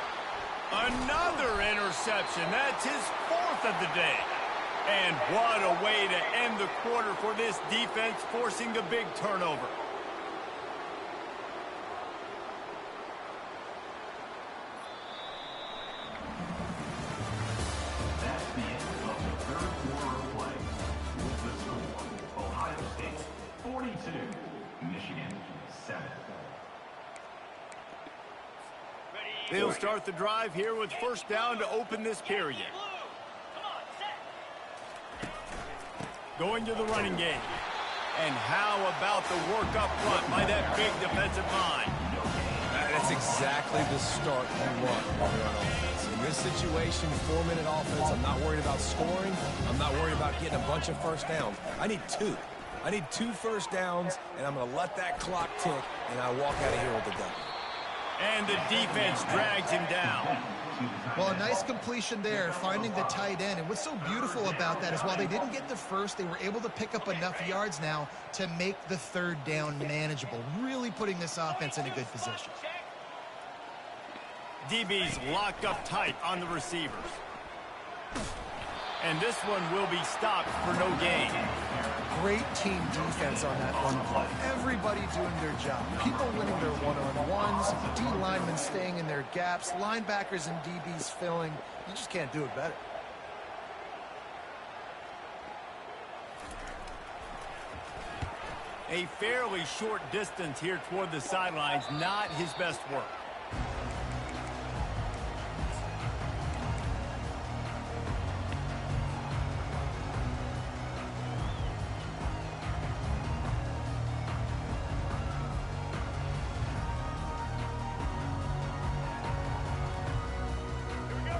Speaker 1: Another interception. That's his 4th of the day. And what a way to end the quarter for this defense, forcing the big turnover.
Speaker 5: That's the end of the 3rd quarter of play. With the score, Ohio State 42, Michigan 7.
Speaker 1: They'll start the drive here with first down to open this period. Going to the running game. And how about the work up front by that big defensive line?
Speaker 3: That's exactly the start you want when you're on offense. In this situation, 4-minute offense, I'm not worried about scoring. I'm not worried about getting a bunch of first downs. I need 2. I need 2 first downs, and I'm going to let that clock tick, and I walk out of here with the W.
Speaker 1: And the defense drags him down.
Speaker 2: Well, a nice completion there, finding the tight end. And what's so beautiful about that is while they didn't get the first, they were able to pick up enough yards now to make the 3rd down manageable, really putting this offense in a good position.
Speaker 1: DB's locked up tight on the receivers. And this one will be stopped for no gain.
Speaker 2: Great team defense on that one play. Everybody doing their job. People winning their one-on-ones, D linemen staying in their gaps, linebackers and DBs filling. You just can't do it better.
Speaker 1: A fairly short distance here toward the sidelines, not his best work.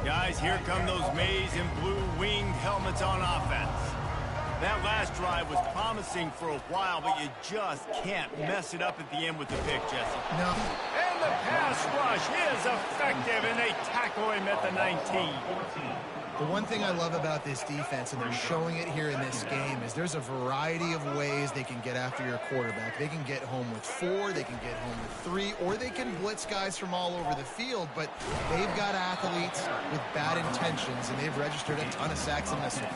Speaker 1: Guys, here come those maize and blue winged helmets on offense. That last drive was promising for a while, but you just can't mess it up at the end with the pick, Jesse.
Speaker 2: No.
Speaker 1: And the pass rush is effective, and they tackle him at the 19.
Speaker 2: The one thing I love about this defense, and they're showing it here in this game, is there's a variety of ways they can get after your quarterback. They can get home with 4, they can get home with 3, or they can blitz guys from all over the field, but they've got athletes with bad intentions, and they've registered a ton of sacks in this one.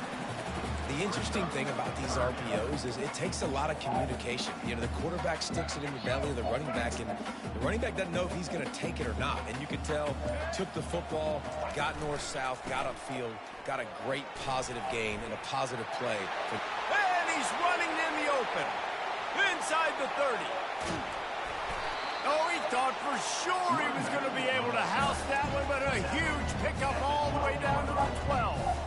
Speaker 3: The interesting thing about these RPOs is it takes a lot of communication. You know, the quarterback sticks it in the belly of the running back, and the running back doesn't know if he's going to take it or not. And you can tell, took the football, got north-south, got upfield, got a great positive gain and a positive play.
Speaker 1: And he's running in the open. Inside the 30. Oh, he thought for sure he was going to be able to house that one, but a huge pickup all the way down to the 12.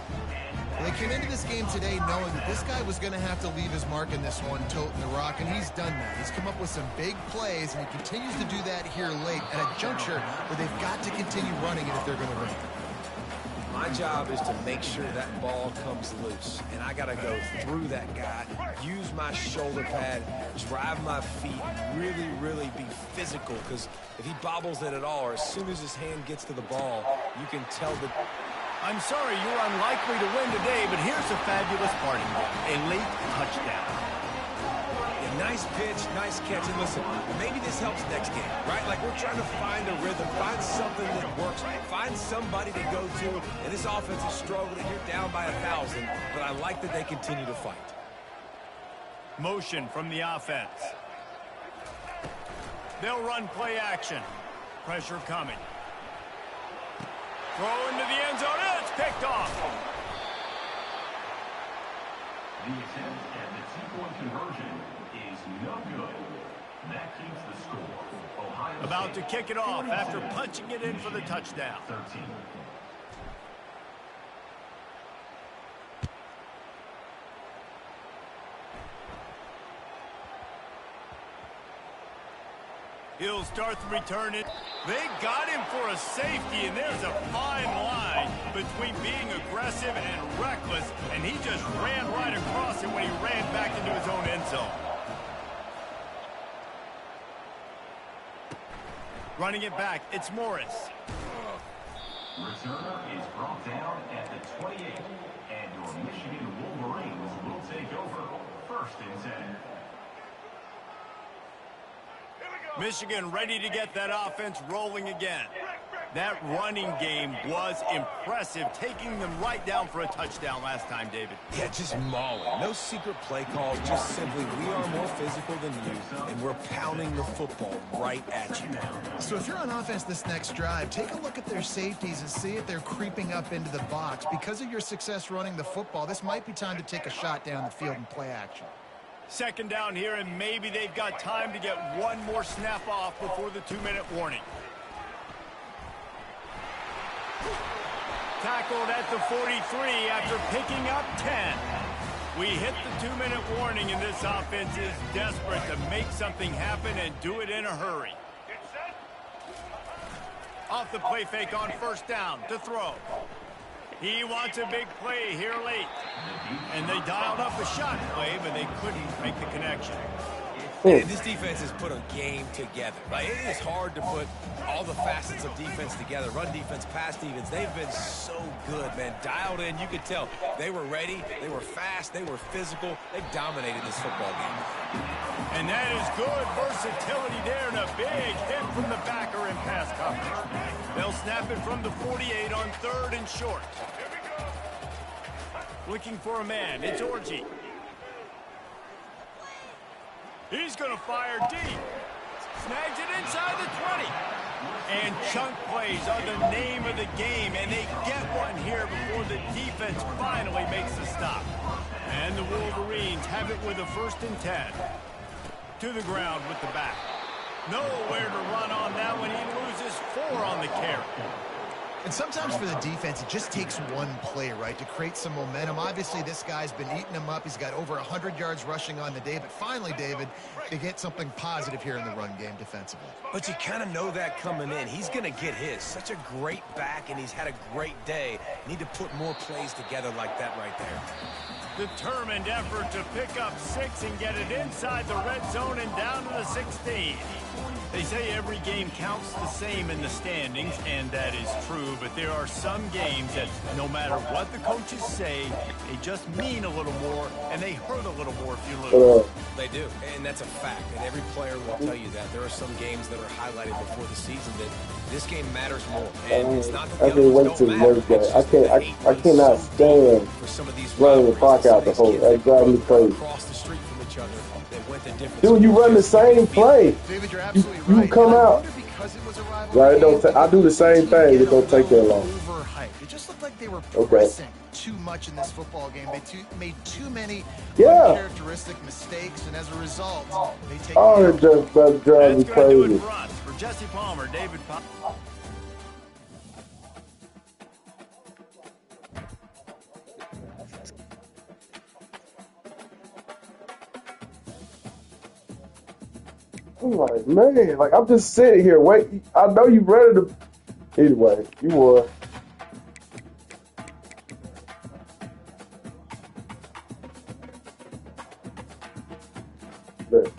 Speaker 2: They came into this game today knowing that this guy was going to have to leave his mark in this one, toting the rock, and he's done that. He's come up with some big plays, and he continues to do that here late at a juncture where they've got to continue running it if they're going to win.
Speaker 3: My job is to make sure that ball comes loose, and I got to go through that guy, use my shoulder pad, drive my feet, really, really be physical, because if he bobbles it at all, or as soon as his hand gets to the ball, you can tell that...
Speaker 1: I'm sorry you're unlikely to win today, but here's a fabulous parting game. A late touchdown.
Speaker 3: Yeah, nice pitch, nice catch. And listen, maybe this helps next game, right? Like we're trying to find a rhythm, find something that works, find somebody to go to. And this offense is struggling. You're down by 1,000, but I like that they continue to fight.
Speaker 1: Motion from the offense. They'll run play action. Pressure coming. Throw into the end zone. It's picked off.
Speaker 5: The attempt at the two-point conversion is no good. That keeps the score. Ohio
Speaker 1: About
Speaker 5: State
Speaker 1: to kick it off
Speaker 5: 42,
Speaker 1: after punching it in for the touchdown.
Speaker 5: 13.
Speaker 1: He'll start the return. They got him for a safety, and there's a fine line between being aggressive and reckless, and he just ran right across it when he ran back into his own end zone. Running it back, it's Morris.
Speaker 5: Returner is brought down at the 28, and your Michigan Wolverines will take over. 1st and 10.
Speaker 1: Michigan ready to get that offense rolling again. That running game was impressive, taking them right down for a touchdown last time, David.
Speaker 3: Yeah, just mauling. No secret play calls, just simply we are more physical than you, and we're pounding the football right at you.
Speaker 2: So if you're on offense this next drive, take a look at their safeties and see if they're creeping up into the box. Because of your success running the football, this might be time to take a shot down the field and play action.
Speaker 1: 2nd down here, and maybe they've got time to get one more snap off before the 2-minute warning. Tackled at the 43 after picking up 10. We hit the 2-minute warning, and this offense is desperate to make something happen and do it in a hurry. Off the play fake on 1st down to throw. He wants a big play here late. And they dialed up a shot play, but they couldn't make the connection.
Speaker 3: And this defense has put a game together. Right? It is hard to put all the facets of defense together. Run defense, pass defense. They've been so good, man. Dialed in. You could tell they were ready. They were fast. They were physical. They've dominated this football game.
Speaker 1: And that is good versatility there, and a big hit from the backer in pass coverage. They'll snap it from the 48 on 3rd and short. Looking for a man. It's Orji. He's going to fire deep. Snags it inside the 20. And chunk plays are the name of the game, and they get one here before the defense finally makes the stop. And the Wolverines have it with a 1st and 10. To the ground with the back. Nowhere to run on that one. He loses 4 on the carry.
Speaker 2: And sometimes for the defense, it just takes one play, right, to create some momentum. Obviously, this guy's been eating them up. He's got over 100 yards rushing on the day. But finally, David, they get something positive here in the run game defensively.
Speaker 3: But you kind of know that coming in. He's going to get his. Such a great back, and he's had a great day. Need to put more plays together like that right there.
Speaker 1: Determined effort to pick up 6 and get it inside the red zone and down to the 16. They say every game counts the same in the standings, and that is true, but there are some games that no matter what the coaches say, they just mean a little more, and they hurt a little more if you lose.
Speaker 3: They do, and that's a fact, and every player will tell you that. There are some games that are highlighted before the season that this game matters more, and it's not that the
Speaker 4: I
Speaker 3: others
Speaker 4: can't wait
Speaker 3: don't
Speaker 4: till
Speaker 3: matter.
Speaker 4: Wednesday.
Speaker 3: It's
Speaker 4: I
Speaker 3: just that
Speaker 4: can't.
Speaker 3: hate
Speaker 4: I
Speaker 3: runs
Speaker 4: cannot
Speaker 3: so deep
Speaker 4: stand
Speaker 3: for some of these
Speaker 4: running the
Speaker 3: rivalries
Speaker 4: clock
Speaker 3: and some
Speaker 4: out
Speaker 3: of
Speaker 4: the
Speaker 3: these
Speaker 4: whole.
Speaker 3: kids
Speaker 4: That
Speaker 3: that
Speaker 4: drives
Speaker 3: grew
Speaker 4: me
Speaker 3: up
Speaker 4: crazy.
Speaker 3: across the street from each other that went to different
Speaker 4: Dude, you
Speaker 3: schools
Speaker 4: run the
Speaker 3: just to get
Speaker 4: same
Speaker 3: the field.
Speaker 4: play.
Speaker 2: David, you're
Speaker 4: You
Speaker 2: absolutely right.
Speaker 4: come
Speaker 2: And I
Speaker 4: out.
Speaker 2: wonder because it was a rivalry
Speaker 4: Right? It
Speaker 2: game,
Speaker 4: don't. I do the same
Speaker 2: team
Speaker 4: thing.
Speaker 2: get
Speaker 4: It don't take that
Speaker 2: little
Speaker 4: long.
Speaker 2: overhyped. It just looked like they were
Speaker 4: Okay.
Speaker 2: pressing too much in this football game. They made too many
Speaker 4: Yeah.
Speaker 2: uncharacteristic mistakes, and as a result, they take
Speaker 4: Oh,
Speaker 2: the
Speaker 4: it just drives me
Speaker 1: That's going to do
Speaker 4: crazy.
Speaker 1: it for us. For Jesse Palmer, David Palmer.
Speaker 4: I'm like, man, like I'm just sitting here. Wait, I know you ready to. Anyway, you were. But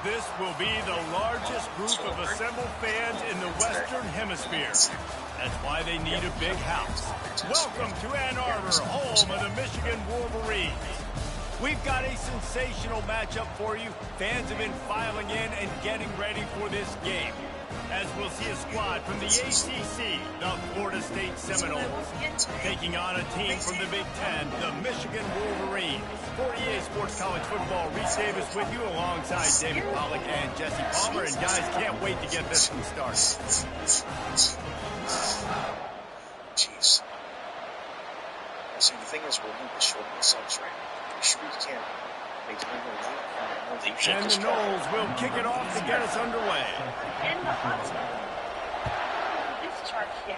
Speaker 1: This will be the largest group of assembled fans in the Western Hemisphere. That's why they need a big house. Welcome to Ann Arbor, home of the Michigan Wolverines. We've got a sensational matchup for you. Fans have been filing in and getting ready for this game, as we'll see a squad from the ACC, the Florida State Seminoles, taking on a team from the Big Ten, the Michigan Wolverines. For EA Sports College Football, Reese Davis with you alongside David Pollack and Jesse Palmer. And guys, can't wait to get this one started.
Speaker 6: Jeez. See, the thing is, we're going to be short the subs right now. We sure we can't make time to run.
Speaker 1: And the Noles will kick it off to get us underway.
Speaker 7: In the hospital. Discharge, yeah.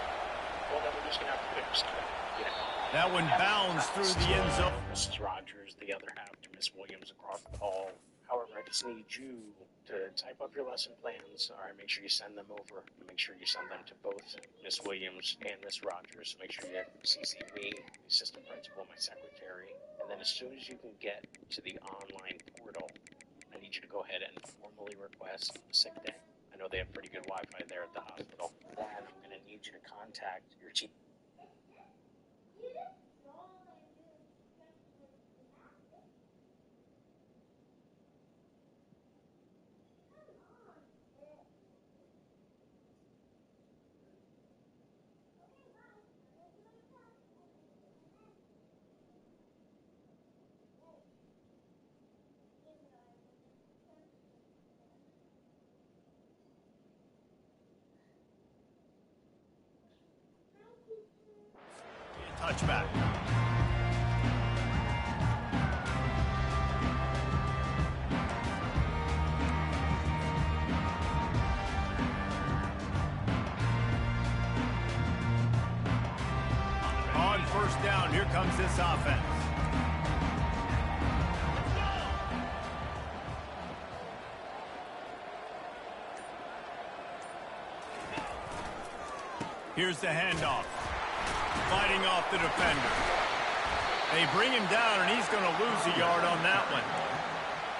Speaker 6: Well, then we're just going to have to fix it. Yeah.
Speaker 1: That one bounds through the end zone.
Speaker 6: Mrs. Rogers, the other half to Miss Williams across the hall. However, I just need you to type up your lesson plans. All right, make sure you send them over. Make sure you send them to both Miss Williams and Miss Rogers. Make sure you CC me, the assistant principal, my secretary. And then as soon as you can get to the online portal, I need you to go ahead and formally request a sick day. I know they have pretty good Wi-Fi there at the hospital. Then I'm going to need you to contact your chief.
Speaker 1: touchback. On first down, here comes this offense. Here's the handoff. Fighting off the defender. They bring him down, and he's going to lose a yard on that one.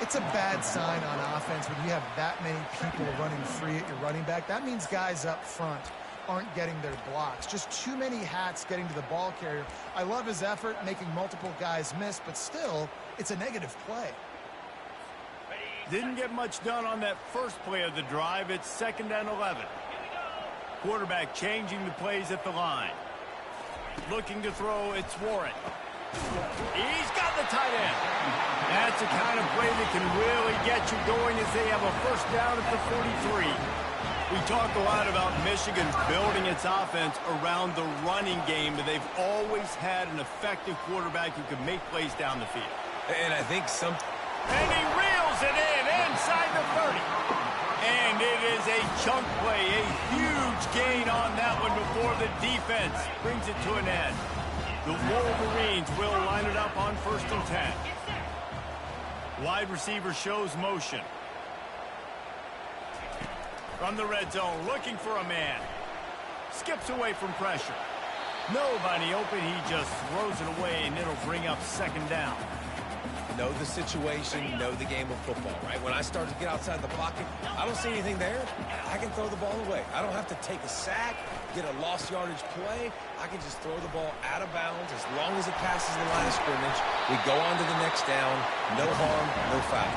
Speaker 2: It's a bad sign on offense when you have that many people running free at your running back. That means guys up front aren't getting their blocks. Just too many hats getting to the ball carrier. I love his effort, making multiple guys miss, but still, it's a negative play.
Speaker 1: Didn't get much done on that first play of the drive. It's 2nd and 11. Quarterback changing the plays at the line. Looking to throw, it's Warren. He's got the tight end. That's the kind of play that can really get you going as they have a first down at the 43. We talk a lot about Michigan building its offense around the running game, but they've always had an effective quarterback who can make plays down the field.
Speaker 3: And I think
Speaker 1: And he reels it in inside the 30. And it is a chunk play, a huge gain on that one before the defense brings it to an end. The Wolverines will line it up on 1st and 10. Wide receiver shows motion. From the red zone, looking for a man. Skips away from pressure. Nobody open, he just throws it away, and it'll bring up 2nd down.
Speaker 3: know the situation, know the game of football, right? When I start to get outside the pocket, I don't see anything there. I can throw the ball away. I don't have to take a sack, get a lost yardage play. I can just throw the ball out of bounds as long as it passes the line of scrimmage. We go on to the next down. No harm, no foul.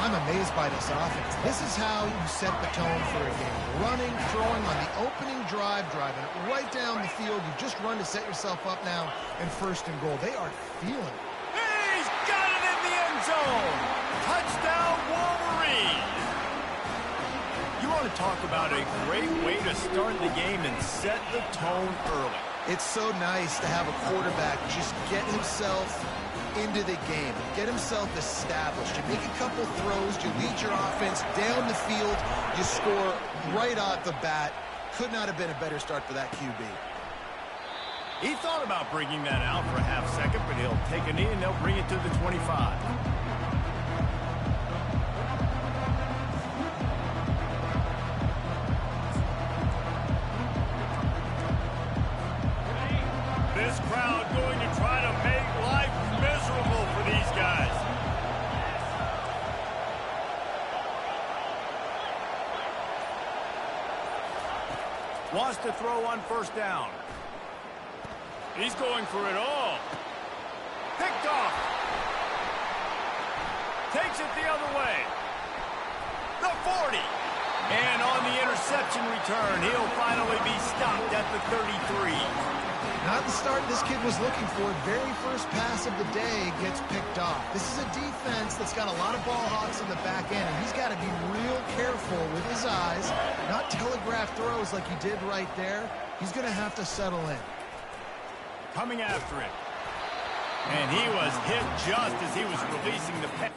Speaker 2: I'm amazed by this offense. This is how you set the tone for a game. Running, throwing on the opening drive, driving it right down the field. You just run to set yourself up now in 1st and goal. They are feeling it.
Speaker 1: He's got it in the end zone. Touchdown, Wolverine. You want to talk about a great way to start the game and set the tone early.
Speaker 2: It's so nice to have a quarterback just get himself into the game, get himself established. You make a couple throws, you lead your offense down the field, you score right off the bat. Could not have been a better start for that QB.
Speaker 1: He thought about bringing that out for a half second, but he'll take a knee and they'll bring it to the 25. This crowd going to try to make life miserable for these guys. Wants to throw on 1st down. He's going for it all. Picked off. Takes it the other way. The 40. And on the interception return, he'll finally be stopped at the 33.
Speaker 2: Not the start this kid was looking for. Very first pass of the day gets picked off. This is a defense that's got a lot of ball hawks in the back end, and he's got to be real careful with his eyes, not telegraph throws like he did right there. He's going to have to settle in.
Speaker 1: Coming after him. And he was hit just as he was releasing the pass.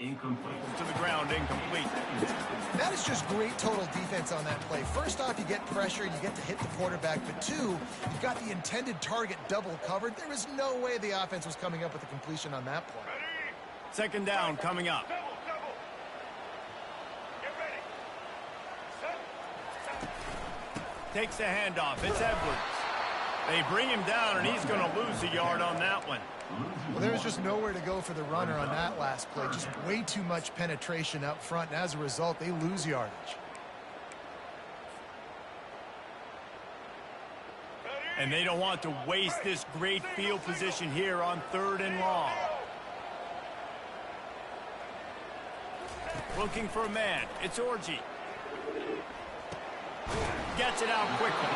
Speaker 5: Incomplete.
Speaker 1: To the ground, incomplete.
Speaker 2: That is just great total defense on that play. First off, you get pressure, you get to hit the quarterback, but two, you've got the intended target double covered. There is no way the offense was coming up with a completion on that play.
Speaker 1: 2nd down coming up.
Speaker 5: Get ready.
Speaker 1: Takes the handoff. It's Edwards. They bring him down, and he's going to lose a yard on that one.
Speaker 2: Well, there was just nowhere to go for the runner on that last play. Just way too much penetration up front, and as a result, they lose yardage.
Speaker 1: And they don't want to waste this great field position here on 3rd and long. Looking for a man. It's Orji. Gets it out quickly.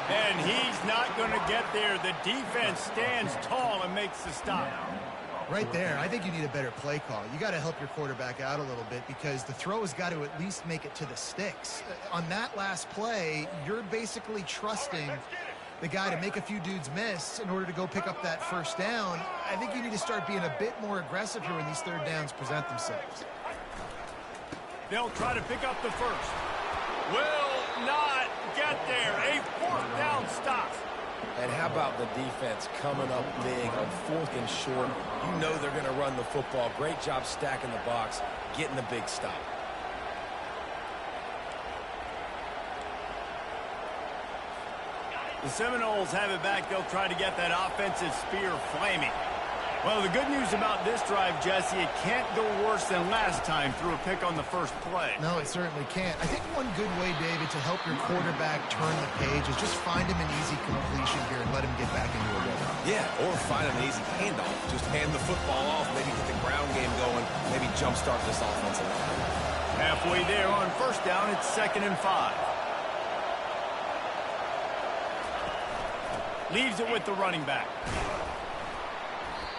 Speaker 1: And he's not going to get there. The defense stands tall and makes the stop.
Speaker 2: Right there, I think you need a better play call. You got to help your quarterback out a little bit because the throw has got to at least make it to the sticks. On that last play, you're basically trusting the guy to make a few dudes miss in order to go pick up that first down. I think you need to start being a bit more aggressive here when these 3rd downs present themselves.
Speaker 1: They'll try to pick up the first. Will not get there. A 4th down stop.
Speaker 3: And how about the defense coming up big on 4th and short? You know they're going to run the football. Great job stacking the box, getting the big stop.
Speaker 1: The Seminoles have it back. They'll try to get that offensive spear flaming. Well, the good news about this drive, Jesse, it can't go worse than last time through a pick on the first play.
Speaker 2: No, it certainly can't. I think one good way, David, to help your quarterback turn the page is just find him an easy completion here and let him get back into a rhythm.
Speaker 3: Yeah, or find an easy handoff. Just hand the football off, maybe get the ground game going, maybe jumpstart this offensive line.
Speaker 1: Halfway there on 1st down, it's 2nd and 5. Leaves it with the running back.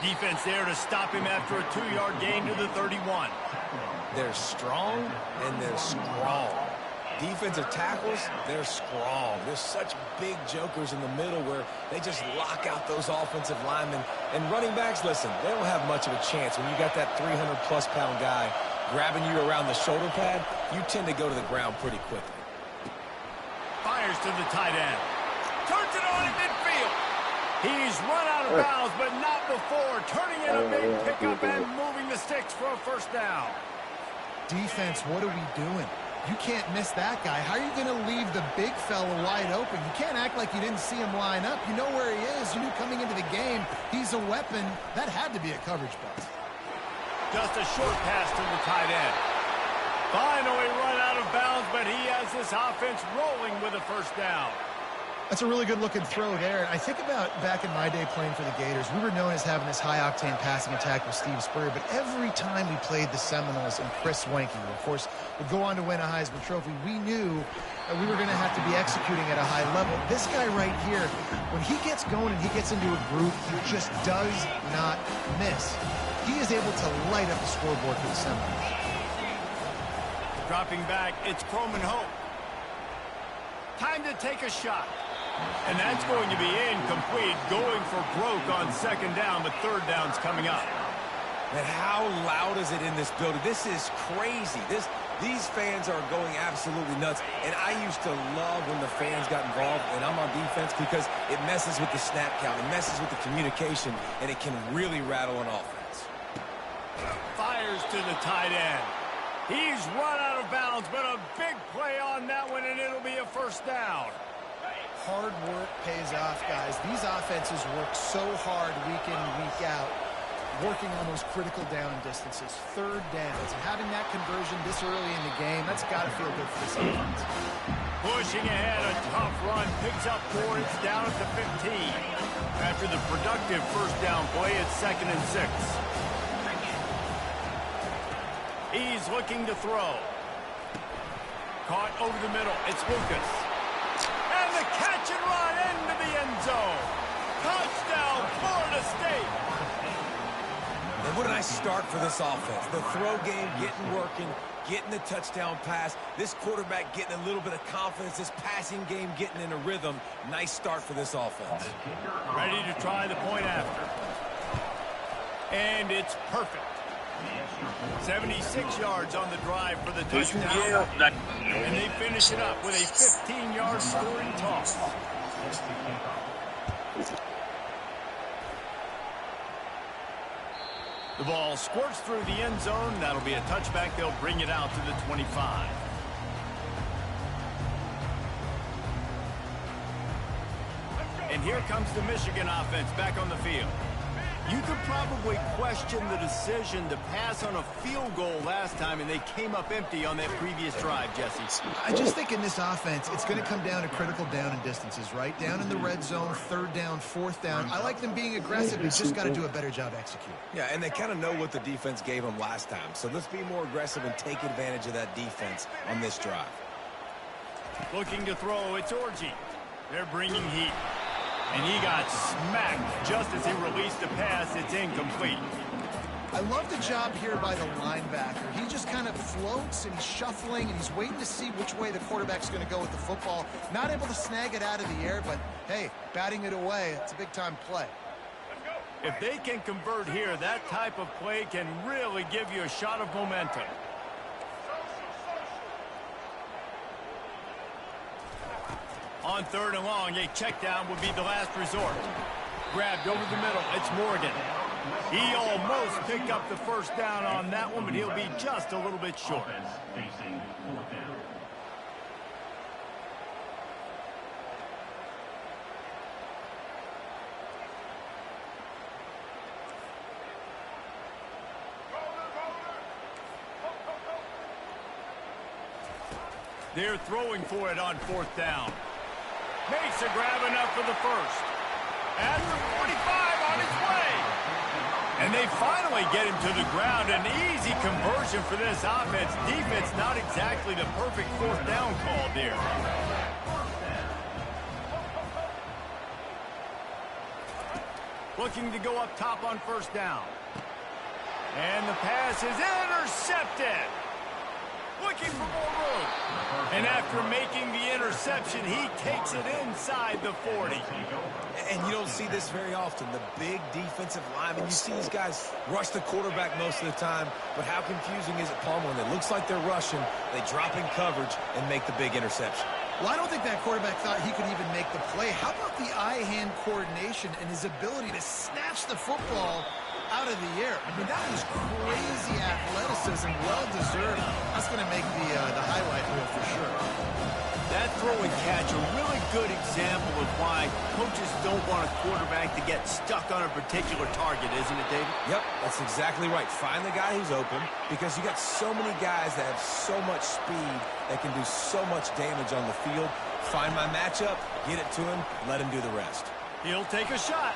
Speaker 1: Defense there to stop him after a 2-yard gain to the 31.
Speaker 3: They're strong and they're strong. Defensive tackles, they're strong. There's such big jokers in the middle where they just lock out those offensive linemen. And running backs, listen, they don't have much of a chance. When you got that 300-plus pound guy grabbing you around the shoulder pad, you tend to go to the ground pretty quickly.
Speaker 1: Fires to the tight end. Turns it on in midfield. He's run out of bounds, but not before. Turning in a big pickup and moving the sticks for a 1st down.
Speaker 2: Defense, what are we doing? You can't miss that guy. How are you going to leave the big fella wide open? You can't act like you didn't see him line up. You know where he is. You knew coming into the game he's a weapon. That had to be a coverage bust.
Speaker 1: Just a short pass to the tight end. Finally run out of bounds, but he has this offense rolling with a 1st down.
Speaker 2: That's a really good-looking throw there. I think about back in my day playing for the Gators, we were known as having this high-octane passing attack with Steve Spurrier, but every time we played the Seminoles and Chris Wenke, who, of course, would go on to win a Heisman Trophy, we knew that we were going to have to be executing at a high level. This guy right here, when he gets going and he gets into a groove, he just does not miss. He is able to light up the scoreboard for the Seminoles.
Speaker 1: Dropping back, it's Croman Hope. Time to take a shot. And that's going to be incomplete, going for broke on 2nd down, but 3rd down's coming up.
Speaker 3: And how loud is it in this building? This is crazy. These fans are going absolutely nuts. And I used to love when the fans got involved, and I'm on defense, because it messes with the snap count, it messes with the communication, and it can really rattle an offense.
Speaker 1: Fires to the tight end. He's run out of bounds, but a big play on that one, and it'll be a 1st down.
Speaker 2: Hard work pays off, guys. These offenses work so hard week in and week out, working on those critical down distances, 3rd downs, and having that conversion this early in the game, that's got to feel good for this offense.
Speaker 1: Pushing ahead, a tough run, picks up 4, it's down at the 15. After the productive 1st down play, it's 2nd and 6. He's looking to throw. Caught over the middle, it's Lucas. And the catch and run into the end zone. Touchdown, Florida State.
Speaker 3: And what a nice start for this offense. The throw game getting working, getting the touchdown pass. This quarterback getting a little bit of confidence. This passing game getting in a rhythm. Nice start for this offense.
Speaker 1: Ready to try the point after. And it's perfect. 76 yards on the drive for the touchdown. And they finish it up with a 15-yard scoring toss. The ball squirts through the end zone. That'll be a touchback. They'll bring it out to the 25. And here comes the Michigan offense back on the field. You could probably question the decision to pass on a field goal last time, and they came up empty on that previous drive, Jesse.
Speaker 2: I just think in this offense, it's going to come down to critical down and distances, right? Down in the red zone, third down, fourth down. I like them being aggressive. They just got to do a better job executing.
Speaker 3: Yeah, and they kind of know what the defense gave them last time. So let's be more aggressive and take advantage of that defense on this drive.
Speaker 1: Looking to throw, it's Orji. They're bringing heat. And he got smacked just as he released the pass. It's incomplete.
Speaker 2: I love the job here by the linebacker. He just kind of floats and he's shuffling and he's waiting to see which way the quarterback's going to go with the football. Not able to snag it out of the air, but hey, batting it away, it's a big-time play.
Speaker 1: If they can convert here, that type of play can really give you a shot of momentum. On third and long, a check down would be the last resort. Grabbed over the middle, it's Morgan. He almost picked up the first down on that one, but he'll be just a little bit short.
Speaker 5: Offense facing fourth down.
Speaker 1: They're throwing for it on fourth down. Makes a grab enough for the first. At the 45 on its way. And they finally get him to the ground. An easy conversion for this offense. Defense not exactly the perfect fourth down call there. Looking to go up top on first down. And the pass is intercepted. Looking for more room. And after making the interception, he takes it inside the 40.
Speaker 3: And you don't see this very often. The big defensive linemen, you see these guys rush the quarterback most of the time, but how confusing is it, Palmer, when it looks like they're rushing, they drop in coverage and make the big interception?
Speaker 2: Well, I don't think that quarterback thought he could even make the play. How about the eye-hand coordination and his ability to snatch the football out of the air? I mean, that was crazy athleticism, well-deserved. That's going to make the highlight reel for sure.
Speaker 1: That throw and catch, a really good example of why coaches don't want a quarterback to get stuck on a particular target, isn't it, David?
Speaker 3: Yep, that's exactly right. Find the guy who's open, because you got so many guys that have so much speed that can do so much damage on the field. Find my matchup, get it to him, let him do the rest.
Speaker 1: He'll take a shot.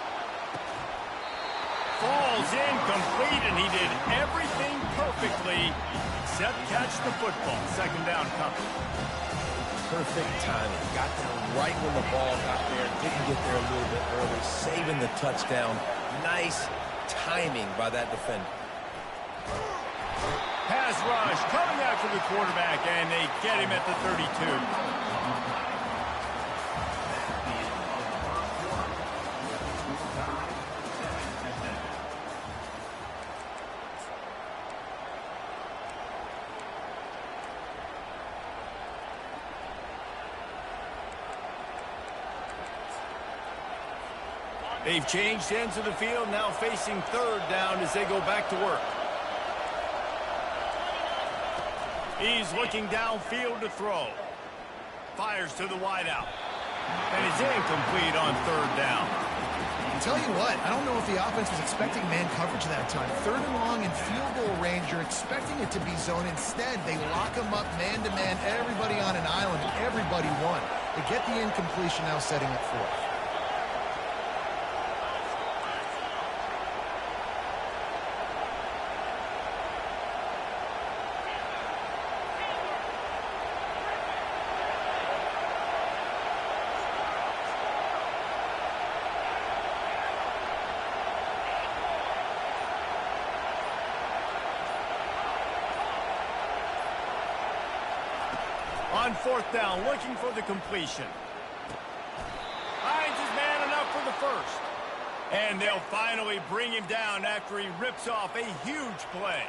Speaker 1: Falls incomplete, and he did everything perfectly except catch the football. Second down coming.
Speaker 3: Perfect timing. Got there right when the ball got there. Didn't get there a little bit early. Saving the touchdown. Nice timing by that defender.
Speaker 1: Pass rush coming after the quarterback, and they get him at the 32. They've changed ends of the field, now facing third down as they go back to work. He's looking downfield to throw. Fires to the wideout. And it's incomplete on third down.
Speaker 2: I'll tell you what, I don't know if the offense was expecting man coverage that time. Third and long in field goal range, you're expecting it to be zone. Instead, they lock him up man-to-man, everybody on an island, and everybody won. They get the incompletion, now setting up fourth.
Speaker 1: On fourth down, looking for the completion. Finds his man enough for the first. And they'll finally bring him down after he rips off a huge play.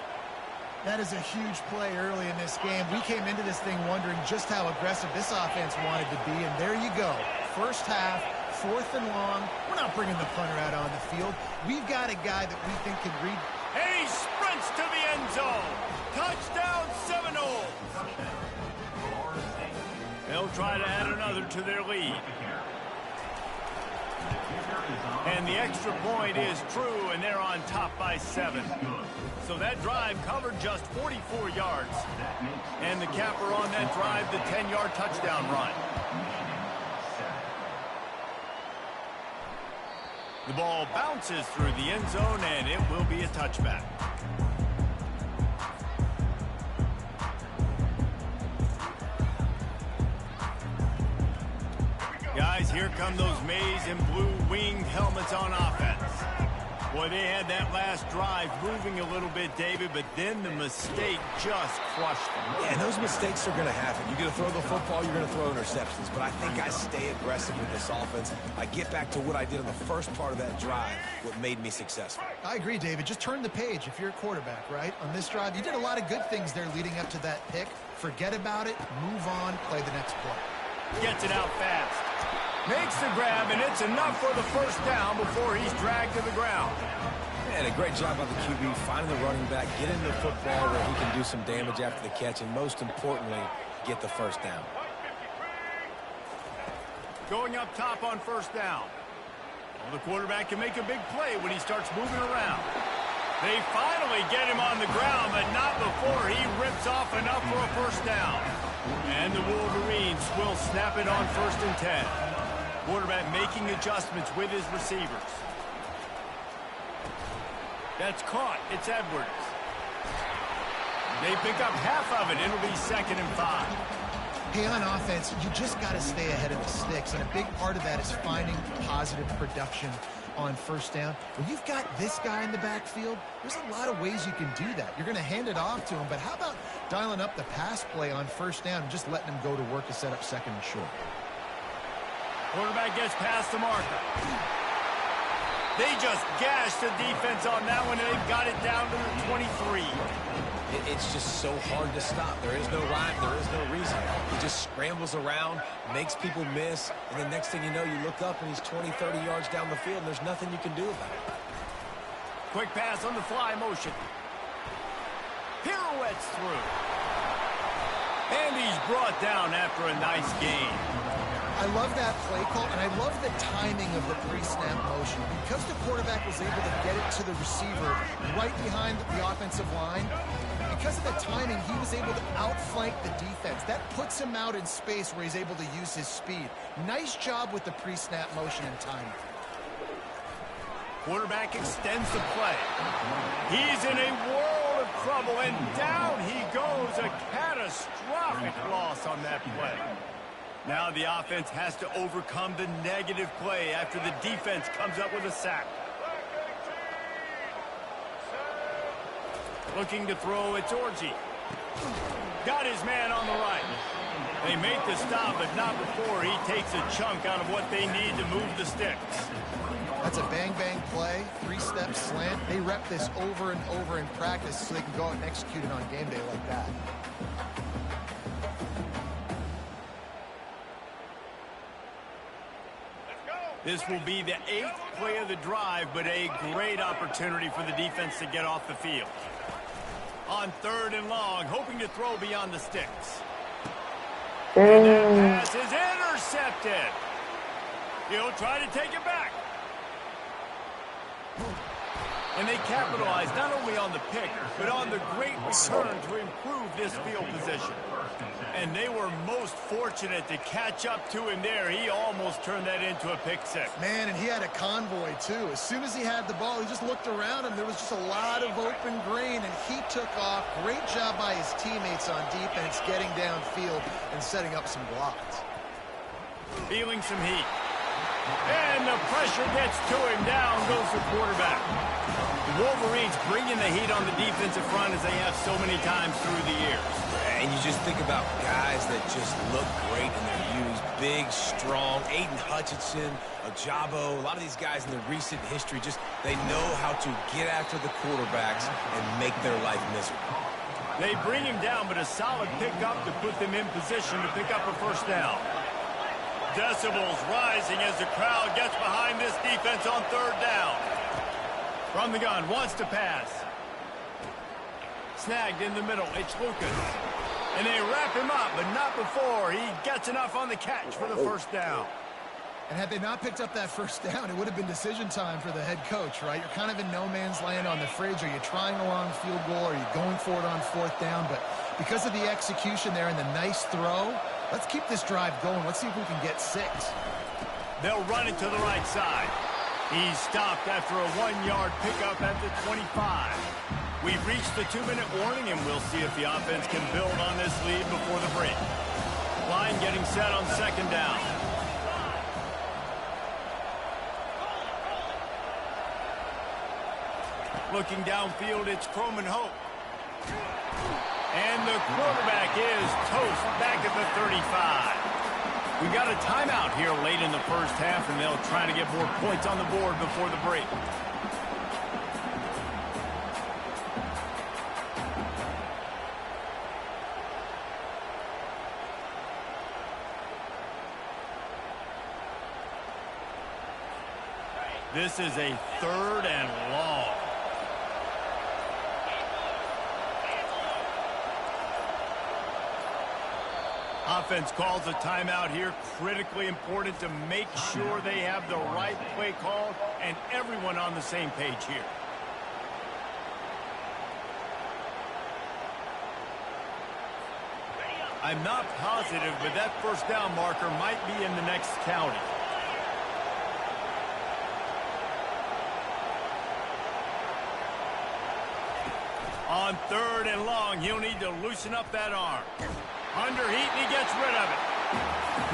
Speaker 2: That is a huge play early in this game. We came into this thing wondering just how aggressive this offense wanted to be, and there you go. First half, fourth and long. We're not bringing the punter out on the field. We've got a guy that we think can read.
Speaker 1: And he sprints to the end zone. Touchdown Seminoles. They'll try to add another to their lead. And the extra point is true, and they're on top by 7. So that drive covered just 44 yards. And the capper on that drive, the 10-yard touchdown run. The ball bounces through the end zone, and it will be a touchback. Guys, here come those maize and blue winged helmets on offense. Boy, they had that last drive moving a little bit, David, but then the mistake just crushed them.
Speaker 3: Yeah, those mistakes are going to happen. You're going to throw the football, you're going to throw interceptions. But I think I stay aggressive with this offense. I get back to what I did in the first part of that drive, what made me successful.
Speaker 2: I agree, David. Just turn the page if you're a quarterback, right? On this drive, you did a lot of good things there leading up to that pick. Forget about it, move on, play the next play.
Speaker 1: Gets it out fast. Makes the grab, and it's enough for the first down before he's dragged to the ground.
Speaker 3: And a great job by the QB finding the running back, getting the football where he can do some damage after the catch, and most importantly, get the first down.
Speaker 1: Going up top on first down. Well, the quarterback can make a big play when he starts moving around. They finally get him on the ground, but not before he rips off enough for a first down. And the Wolverines will snap it on 1st and 10. Quarterback making adjustments with his receivers. That's caught. It's Edwards. They pick up half of it. It'll be 2nd and 5.
Speaker 2: Hey, on offense, you just got to stay ahead of the sticks, and a big part of that is finding positive production on first down. When you've got this guy in the backfield, there's a lot of ways you can do that. You're going to hand it off to him, but how about dialing up the pass play on first down and just letting him go to work to set up 2nd and short?
Speaker 1: Quarterback gets past the marker. They just gashed the defense on that one, and they've got it down to the 23.
Speaker 3: It's just so hard to stop. There is no rhyme. There is no reason. He just scrambles around, makes people miss, and the next thing you know, you look up, and he's 20, 30 yards down the field, and there's nothing you can do about it.
Speaker 1: Quick pass on the fly motion. Pirouettes through. And he's brought down after a nice gain.
Speaker 2: I love that play call, and I love the timing of the pre-snap motion. Because the quarterback was able to get it to the receiver right behind the offensive line, because of the timing, he was able to outflank the defense. That puts him out in space where he's able to use his speed. Nice job with the pre-snap motion and timing.
Speaker 1: Quarterback extends the play. He's in a world of trouble, and down he goes. A catastrophic loss on that play. Now the offense has to overcome the negative play after the defense comes up with a sack. Looking to throw, it's Orji. Got his man on the right. They make the stop, but not before he takes a chunk out of what they need to move the sticks.
Speaker 2: That's a bang-bang play, 3-step slant. They rep this over and over in practice so they can go out and execute it on game day like that.
Speaker 1: This will be the 8th play of the drive, but a great opportunity for the defense to get off the field. On 3rd and long, hoping to throw beyond the sticks. And that pass is intercepted. He'll try to take it back. And they capitalize not only on the pick, but on the great return to improve this field position. And they were most fortunate to catch up to him there. He almost turned that into a pick six.
Speaker 2: Man, and he had a convoy, too. As soon as he had the ball, he just looked around him. There was just a lot of open grain, and he took off. Great job by his teammates on defense, getting downfield and setting up some blocks.
Speaker 1: Feeling some heat. And the pressure gets to him. Down goes the quarterback. The Wolverines bringing the heat on the defensive front as they have so many times through the years.
Speaker 3: And you just think about guys that just look great in their use. Big, strong, Aiden Hutchinson, Ajabo, a lot of these guys in the recent history, just they know how to get after the quarterbacks and make their life miserable.
Speaker 1: They bring him down, but a solid pickup to put them in position to pick up a first down. Decibels rising as the crowd gets behind this defense on 3rd down. From the gun, wants to pass. Snagged in the middle, it's Lucas. And they wrap him up, but not before he gets enough on the catch for the first down.
Speaker 2: And had they not picked up that first down, it would have been decision time for the head coach, right? You're kind of in no man's land on the fridge. Are you trying a long field goal? Are you going for it on 4th down? But because of the execution there and the nice throw, let's keep this drive going. Let's see if we can get 6.
Speaker 1: They'll run it to the right side. He's stopped after a 1-yard pickup at the 25. We've reached the 2-minute warning, and we'll see if the offense can build on this lead before the break. Line getting set on 2nd down. Looking downfield, it's Croman Hope. And the quarterback is toast back at the 35. We got a timeout here late in the first half, and they'll try to get more points on the board before the break. This is a 3rd and long. Offense calls a timeout here. Critically important to make sure they have the right play call and everyone on the same page here. I'm not positive, but that first down marker might be in the next county. On 3rd and long, he'll need to loosen up that arm. Under heat, and he gets rid of it.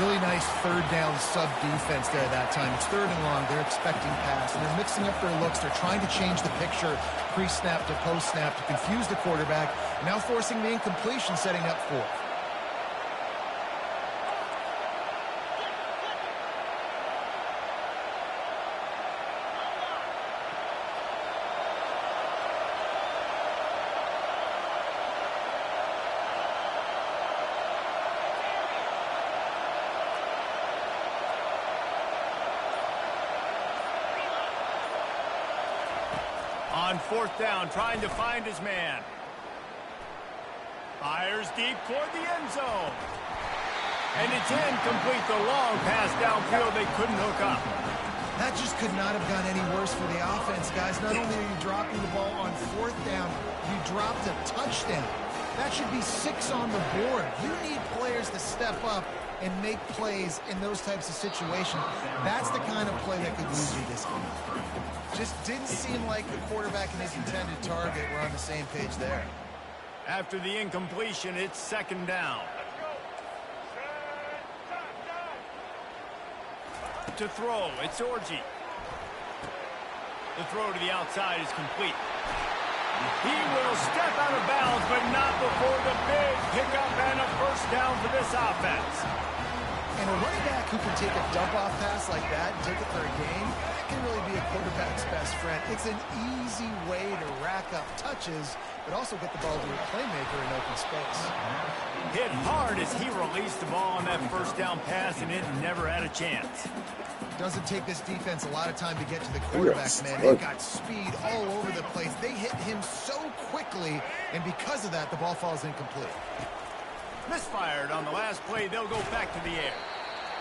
Speaker 2: Really nice 3rd down sub defense there that time. It's 3rd and long. They're expecting pass, and they're mixing up their looks. They're trying to change the picture pre-snap to post-snap to confuse the quarterback, now forcing the incompletion, setting up 4th.
Speaker 1: On 4th down, trying to find his man. Fires deep toward the end zone. And it's incomplete. The long pass downfield they couldn't hook up.
Speaker 2: That just could not have gone any worse for the offense, guys. Not only are you dropping the ball on 4th down, you dropped a touchdown. That should be 6 on the board. You need players to step up and make plays in those types of situations. That's the kind of play that could lose you this game. Just didn't seem like the quarterback and his intended target were on the same page there.
Speaker 1: After the incompletion, it's 2nd down. To throw, it's Orji. The throw to the outside is complete. He will step out of bounds, but not before the big pickup and a first down for this offense.
Speaker 2: And a running back who can take a dump-off pass like that and take it for a gain, that can really be a quarterback's best friend. It's an easy way to rack up touches, but also get the ball to a playmaker in open space.
Speaker 1: Hit hard as he released the ball on that first down pass, and it never had a chance.
Speaker 2: Doesn't take this defense a lot of time to get to the quarterback, man. They got speed all over the place. They hit him so quickly, and because of that, the ball falls incomplete.
Speaker 1: Misfired on the last play. They'll go back to the air.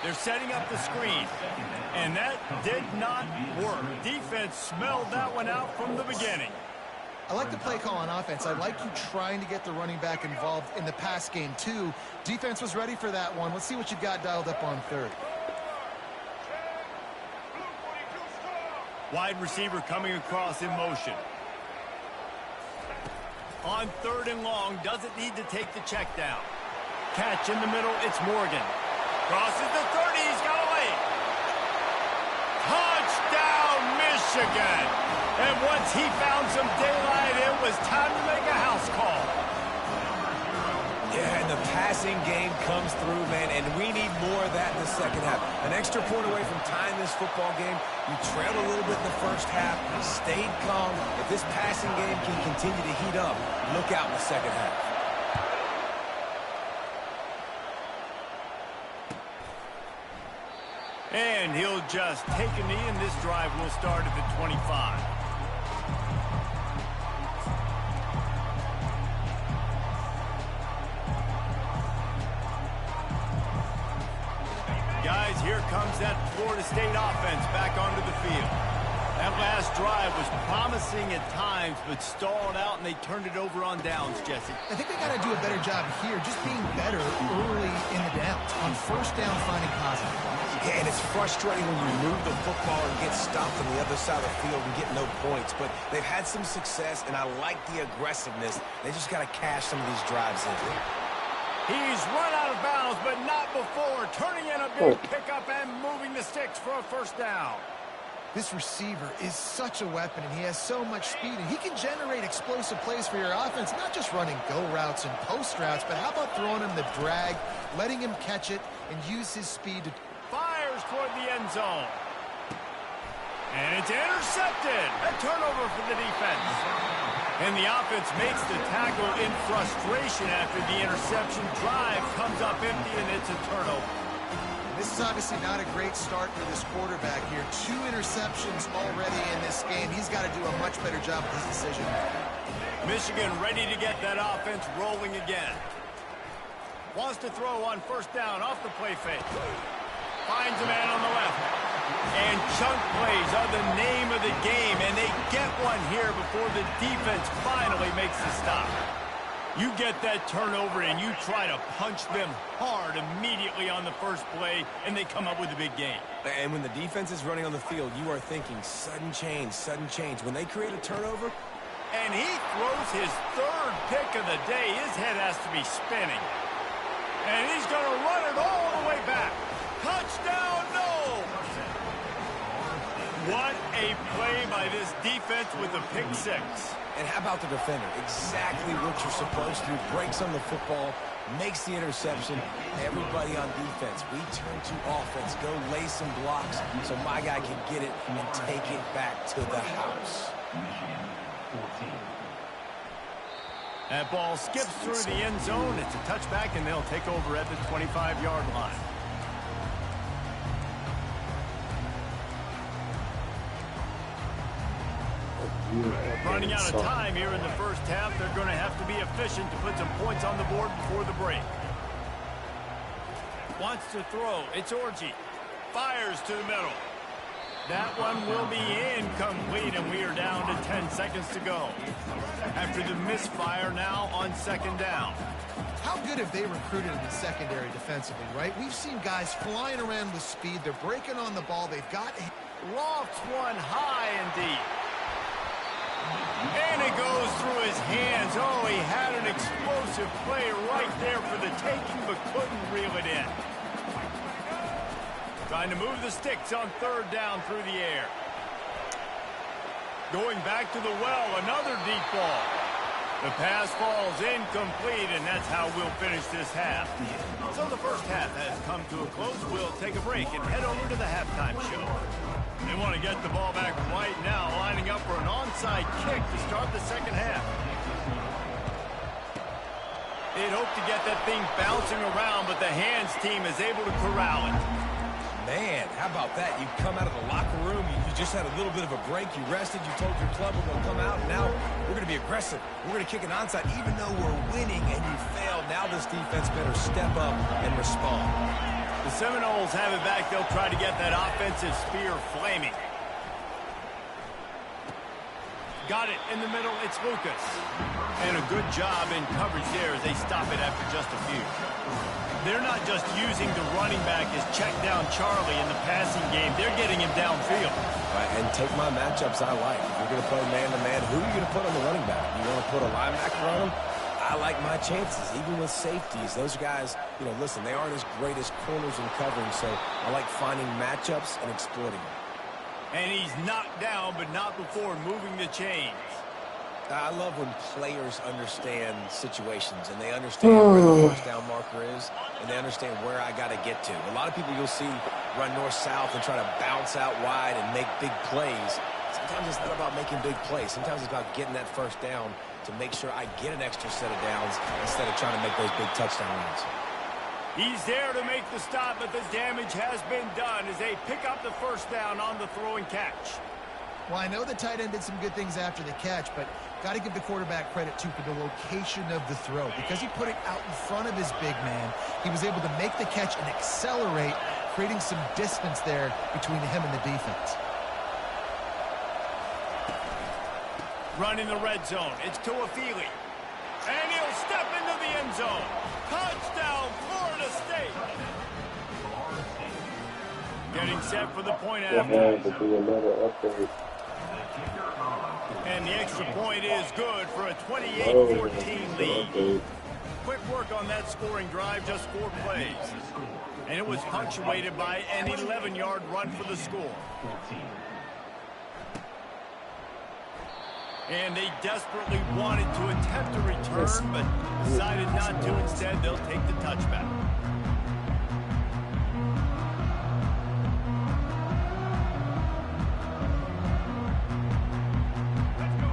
Speaker 1: They're setting up the screen, and that did not work. Defense smelled that one out from the beginning.
Speaker 2: I like the play call on offense. I like you trying to get the running back involved in the pass game, too. Defense was ready for that one. Let's see what you got dialed up on 3rd.
Speaker 1: Wide receiver coming across in motion. On 3rd and long, doesn't need to take the check down. Catch in the middle, it's Morgan. Crosses the 30, he's got away. Touchdown, Michigan. And once he found some daylight, it was time to make a house call.
Speaker 3: Yeah, and the passing game comes through, man, and we need more of that in the second half. An extra point away from tying this football game. We trailed a little bit in the first half, stayed calm. If this passing game can continue to heat up, look out in the second half.
Speaker 1: And he'll just take a knee, and this drive will start at the 25. Guys, as here comes that Florida State offense back onto the field. That last drive was promising at times, but stalled out, and they turned it over on downs, Jesse.
Speaker 2: I think they got to do a better job here, just being better early in the downs. On first down, finding positive.
Speaker 3: Yeah, and it's frustrating when you move the football and get stopped on the other side of the field and get no points. But they've had some success, and I like the aggressiveness. They just got to cash some of these drives in.
Speaker 1: He's run out of bounds, but not before. Turning in a big pickup and moving the sticks for a first down.
Speaker 2: This receiver is such a weapon, and he has so much speed, and he can generate explosive plays for your offense, not just running go routes and post routes, but how about throwing him the drag, letting him catch it, and use his speed to...
Speaker 1: Fires toward the end zone. And it's intercepted. A turnover for the defense. And the offense makes the tackle in frustration after the interception. Drive comes up empty, and it's a turnover.
Speaker 2: This is obviously not a great start for this quarterback here. 2 interceptions already in this game. He's got to do a much better job with his decision.
Speaker 1: Michigan ready to get that offense rolling again. Wants to throw on first down off the play fake. Finds a man on the left. And chunk plays are the name of the game, and they get one here before the defense finally makes the stop. You get that turnover, and you try to punch them hard immediately on the first play, and they come up with a big game.
Speaker 3: And when the defense is running on the field, you are thinking sudden change, sudden change. When they create a turnover...
Speaker 1: And he throws his 3rd pick of the day. His head has to be spinning. And he's going to run it all the way back. Touchdown, no! What a play by this defense with a pick 6.
Speaker 3: And how about the defender? Exactly what you're supposed to. Breaks on the football, makes the interception. Everybody on defense, we turn to offense. Go lay some blocks so my guy can get it and take it back to the house.
Speaker 1: That ball skips through the end zone. It's a touchback, and they'll take over at the 25-yard line. Running out of time here in the first half. They're going to have to be efficient to put some points on the board before the break. Wants to throw. It's Orji. Fires to the middle. That one will be incomplete, and we are down to 10 seconds to go. After the misfire now on second down.
Speaker 2: How good have they recruited in the secondary defensively, right? We've seen guys flying around with speed. They're breaking on the ball. They've got...
Speaker 1: Lofts one high and deep. And it goes through his hands. Oh, he had an explosive play right there for the taking, but couldn't reel it in. Trying to move the sticks on third down through the air. Going back to the well, another deep ball. The pass falls incomplete, and that's how we'll finish this half. So the first half has come to a close. We'll take a break and head over to the halftime show. They want to get the ball back right now, lining up for an onside kick to start the second half. They'd hope to get that thing bouncing around, but the hands team is able to corral it.
Speaker 3: Man, how about that? You come out of the locker room, you just had a little bit of a break, you rested, you told your club we're going to come out, and now we're going to be aggressive. We're going to kick an onside, even though we're winning and you failed. Now this defense better step up and respond.
Speaker 1: The Seminoles have it back. They'll try to get that offensive spear flaming. Got it in the middle. It's Lucas. And a good job in coverage there as they stop it after just a few. They're not just using the running back as check down Charlie in the passing game. They're getting him downfield.
Speaker 3: Right, and take my matchups I like. If you're going to play man-to-man, who are you going to put on the running back? You want to put a linebacker on him? I like my chances, even with safeties. Those guys, you know, listen, they aren't as great as corners in covering, so I like finding matchups and exploiting them.
Speaker 1: And he's knocked down, but not before moving the chains.
Speaker 3: I love when players understand situations, and they understand where the first down marker is, and they understand where I got to get to. A lot of people you'll see run north-south and try to bounce out wide and make big plays. Sometimes it's not about making big plays. Sometimes it's about getting that first down to make sure I get an extra set of downs instead of trying to make those big touchdown runs.
Speaker 1: He's there to make the stop, but the damage has been done as they pick up the first down on the throwing catch.
Speaker 2: Well, I know the tight end did some good things after the catch, but got to give the quarterback credit, too, for the location of the throw. Because he put it out in front of his big man, he was able to make the catch and accelerate, creating some distance there between him and the defense.
Speaker 1: Running the red zone. It's Tuafili. And he'll step into the end zone. Touchdown, Florida State. Getting set for the point after. And the extra point is good for a 28-14 lead. Quick work on that scoring drive, just 4 plays. And it was punctuated by an 11-yard run for the score. And they desperately wanted to attempt a return, but decided not to. Instead, they'll take the touchback.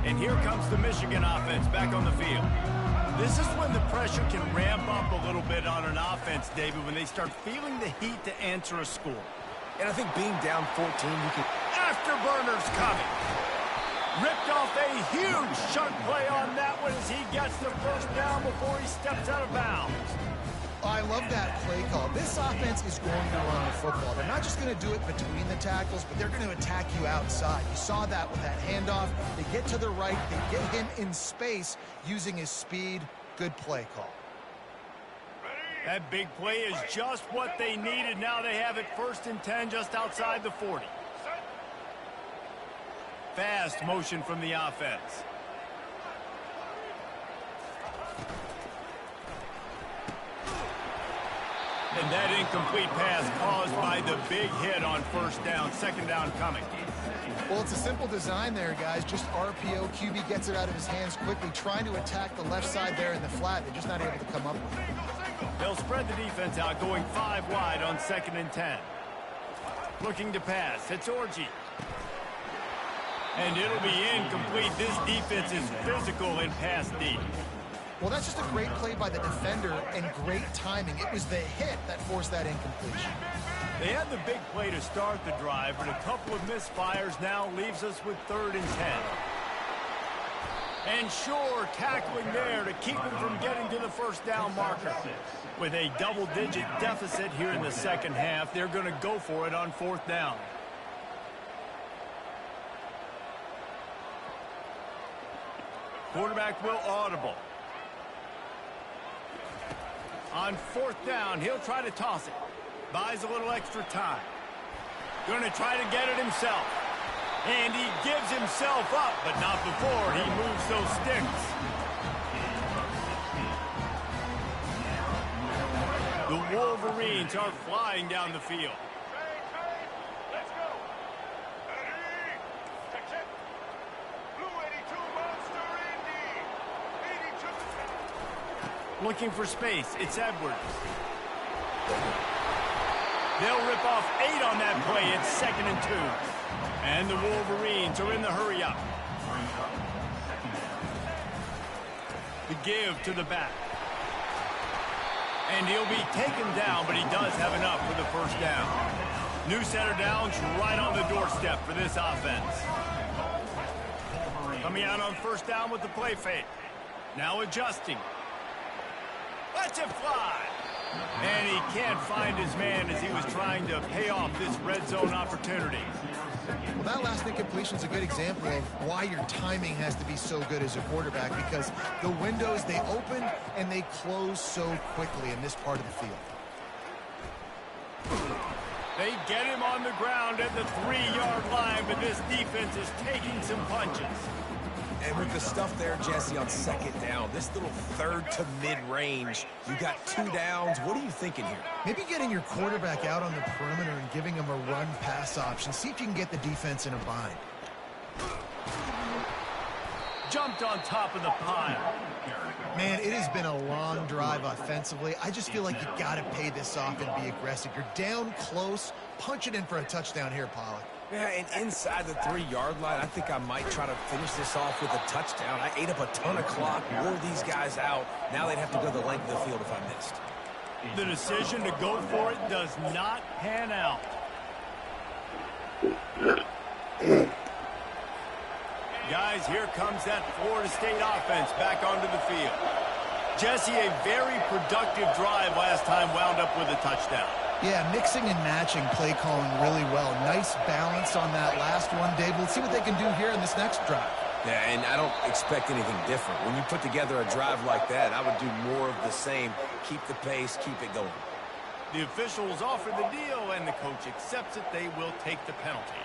Speaker 1: And here comes the Michigan offense back on the field. This is when the pressure can ramp up a little bit on an offense, David, when they start feeling the heat to answer a score.
Speaker 3: And I think being down 14, you can...
Speaker 1: Afterburners coming. Ripped off a huge chunk play on that one as he gets the first down before he steps out of bounds.
Speaker 2: I love that play call. This offense is going to run the football. They're not just going to do it between the tackles, but they're going to attack you outside. You saw that with that handoff. They get to the right. They get him in space using his speed. Good play call.
Speaker 1: That big play is just what they needed. Now they have it 1st and 10 just outside the 40. Fast motion from the offense. And that incomplete pass caused by the big hit on 1st down. 2nd down coming.
Speaker 2: Well, it's a simple design there, guys. Just RPO. QB gets it out of his hands quickly, trying to attack the left side there in the flat. They're just not able to come up with it.
Speaker 1: They'll spread the defense out, going 5 wide on 2nd and 10. Looking to pass. It's Orji. And it'll be incomplete. This defense is physical in pass deep.
Speaker 2: Well, that's just a great play by the defender and great timing. It was the hit that forced that incompletion.
Speaker 1: They had the big play to start the drive, but a couple of misfires now leaves us with 3rd and 10. And sure, tackling there to keep him from getting to the 1st down marker. With a double-digit deficit here in the 2nd half, they're going to go for it on 4th down. Quarterback will audible. On 4th down, he'll try to toss it. Buys a little extra time. Going to try to get it himself. And he gives himself up, but not before he moves those sticks. The Wolverines are flying down the field.
Speaker 8: Let's go. Ready? Check. Blue 82 Monster Indy. 82.
Speaker 1: Looking for space. It's Edwards. They'll rip off 8 on that play. It's 2nd and 2. And the Wolverines are in the hurry-up. The give to the back. And he'll be taken down, but he does have enough for the 1st down. New center downs right on the doorstep for this offense. Coming out on 1st down with the play fake. Now adjusting. Lets it fly. And he can't find his man as he was trying to pay off this red zone opportunity.
Speaker 2: Well, that last incompletion is a good example of why your timing has to be so good as a quarterback, because the windows, they open and they close so quickly in this part of the field.
Speaker 1: They get him on the ground at the 3-yard line, but this defense is taking some punches.
Speaker 3: And with the stuff there, Jesse, on 2nd down, this little 3rd to mid-range, you got 2 downs. What are you thinking here?
Speaker 2: Maybe getting your quarterback out on the perimeter and giving him a run-pass option. See if you can get the defense in a bind.
Speaker 1: Jumped on top of the pile.
Speaker 2: Man, it has been a long drive offensively. I just feel like you got to pay this off and be aggressive. You're down close. Punch it in for a touchdown here, Pollack.
Speaker 3: Yeah, and inside the 3-yard line, I think I might try to finish this off with a touchdown. I ate up a ton of clock, wore these guys out. Now they'd have to go the length of the field if I missed.
Speaker 1: The decision to go for it does not pan out. Guys, here comes that Florida State offense back onto the field. Jesse, a very productive drive last time wound up with a touchdown.
Speaker 2: Yeah, mixing and matching play calling really well. Nice balance on that last one, Dave. Let's see what they can do here in this next drive.
Speaker 3: Yeah, and I don't expect anything different. When you put together a drive like that, I would do more of the same. Keep the pace, keep it going.
Speaker 1: The officials offer the deal, and the coach accepts it. They will take the penalty.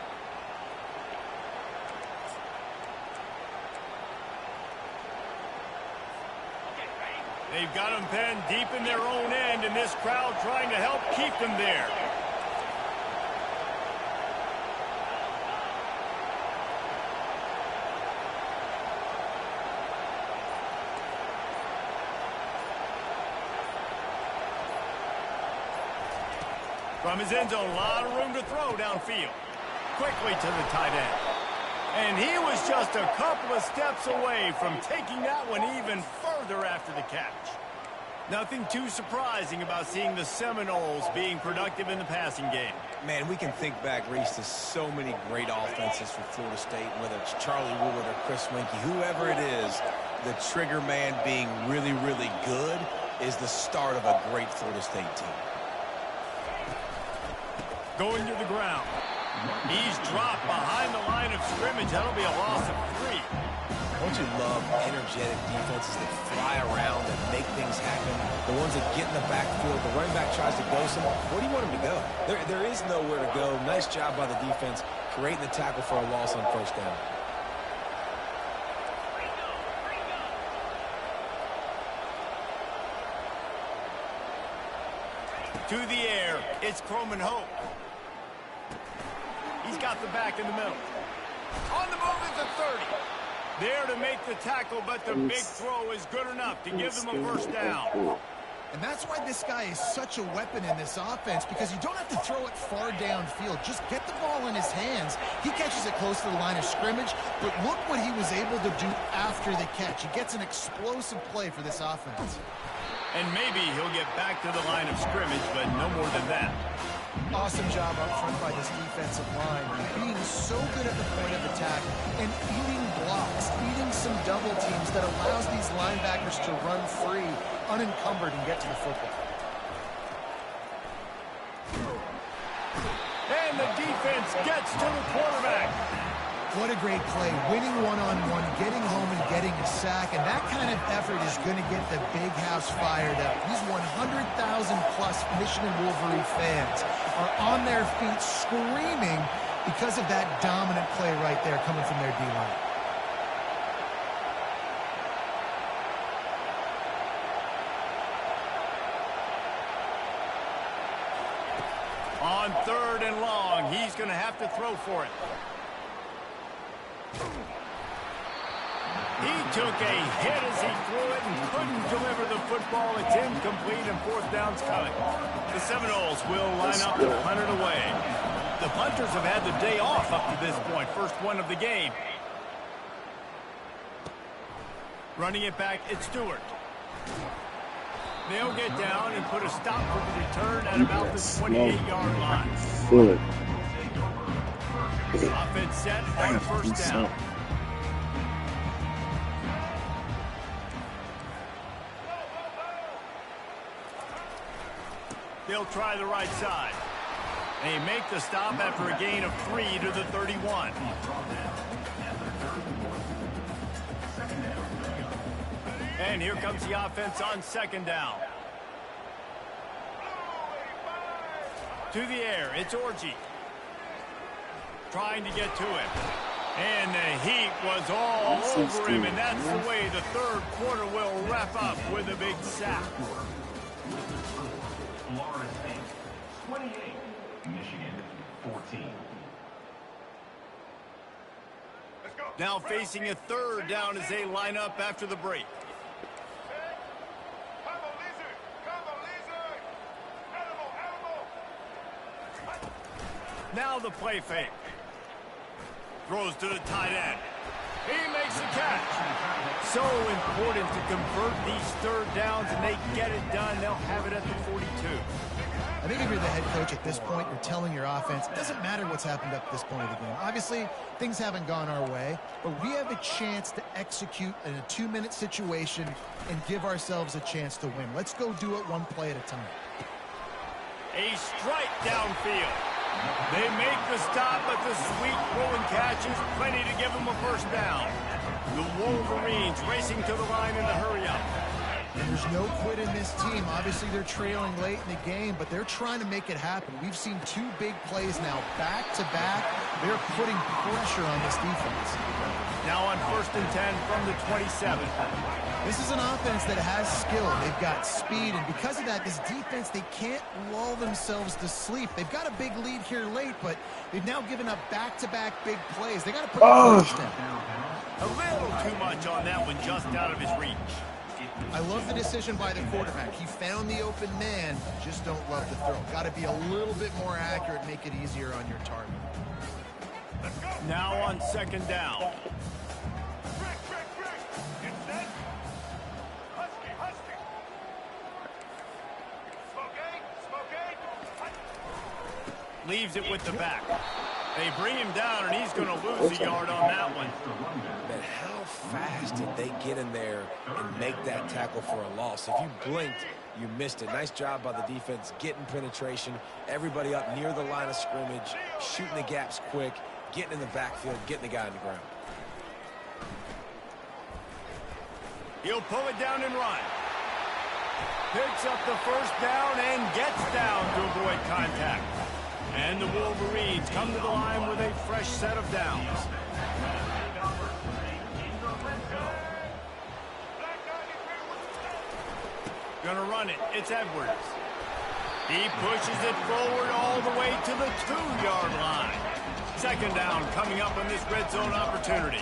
Speaker 1: They've got them pinned deep in their own end, and this crowd trying to help keep them there. From his end zone, a lot of room to throw downfield. Quickly to the tight end. And he was just a couple of steps away from taking that one even further after the catch. Nothing too surprising about seeing the Seminoles being productive in the passing game.
Speaker 3: Man, we can think back, Reese, to so many great offenses for Florida State, whether it's Charlie Woolard or Chris Weinke, whoever it is, the trigger man being really, really good is the start of a great Florida State team.
Speaker 1: Going to the ground. He's dropped behind the line of scrimmage. That'll be a loss of 3.
Speaker 3: Don't you love energetic defenses that fly around and make things happen? The ones that get in the backfield, the running back tries to go somewhere. Where do you want him to go? There is nowhere to go. Nice job by the defense creating the tackle for a loss on first down.
Speaker 1: To the air, it's Croman Hope. He's got the back in the middle. On the move is the 30. There to make the tackle, but the big throw is good enough to give them a first down.
Speaker 2: And that's why this guy is such a weapon in this offense, because you don't have to throw it far downfield. Just get the ball in his hands. He catches it close to the line of scrimmage, but look what he was able to do after the catch. He gets an explosive play for this offense.
Speaker 1: And maybe he'll get back to the line of scrimmage, but no more than that.
Speaker 2: Awesome job up front by this defensive line. Being so good at the point of attack and eating blocks, eating some double teams that allows these linebackers to run free, unencumbered, and get to the football.
Speaker 1: And the defense gets to the quarterback.
Speaker 2: What a great play. Winning one-on-one, getting home and getting a sack, and that kind of effort is going to get the big house fired up. These 100,000-plus Michigan Wolverine fans are on their feet screaming because of that dominant play right there coming from their D-line.
Speaker 1: On 3rd and long, he's going to have to throw for it. He took a hit as he threw it and couldn't deliver the football. It's incomplete and 4th down's coming. The Seminoles will line up to punt it away. The punters have had the day off up to this point. First one of the game. Running it back, it's Stewart. They'll get down and put a stop for the return at about the 28-yard line. Offense set on 1st down. They'll try the right side. They make the stop after a gain of 3 to the 31. And here comes the offense on 2nd down. To the air, it's Orji. Trying to get to him. And the heat was all over him, and that's the way the 3rd quarter will wrap up with a big sack.
Speaker 5: Florida State 28, Michigan 14.
Speaker 8: Let's go.
Speaker 1: Now facing a 3rd down as they line up after the break.
Speaker 8: Combo lizard. Elbow.
Speaker 1: Now the play fake. Throws to the tight end. He makes the catch. So important to convert these 3rd downs, and they get it done. They'll have it at the 42.
Speaker 2: I think if you're the head coach at this point, you're telling your offense, it doesn't matter what's happened up to this point of the game. Obviously, things haven't gone our way, but we have a chance to execute in a 2-minute situation and give ourselves a chance to win. Let's go do it one play at a time.
Speaker 1: A strike downfield. They make the stop, but the sweet throwing catch is plenty to give them a first down. The Wolverines racing to the line in the hurry-up.
Speaker 2: And there's no quit in this team. Obviously, they're trailing late in the game, but they're trying to make it happen. We've seen 2 big plays now, back-to-back. They're putting pressure on this defense.
Speaker 1: Now on 1st and 10 from the 27.
Speaker 2: This is an offense that has skill. They've got speed, and because of that, this defense, they can't lull themselves to sleep. They've got a big lead here late, but they've now given up back-to-back big plays. They got to put the first down.
Speaker 1: A little too much on that one, just out of his reach.
Speaker 2: I love the decision by the quarterback. He found the open man, just don't love the throw. Got to be a little bit more accurate, make it easier on your target.
Speaker 1: Now on 2nd down. Leaves it with the back. They bring him down, and he's going to lose a yard on that one.
Speaker 3: Man, how fast did they get in there and make that tackle for a loss? If you blinked, you missed it. Nice job by the defense getting penetration. Everybody up near the line of scrimmage, shooting the gaps quick, getting in the backfield, getting the guy on the ground.
Speaker 1: He'll pull it down and run. Picks up the first down and gets down to avoid contact. And the Wolverines come to the line with a fresh set of downs. Gonna run it. It's Edwards. He pushes it forward all the way to the 2-yard line. 2nd down coming up on this red zone opportunity.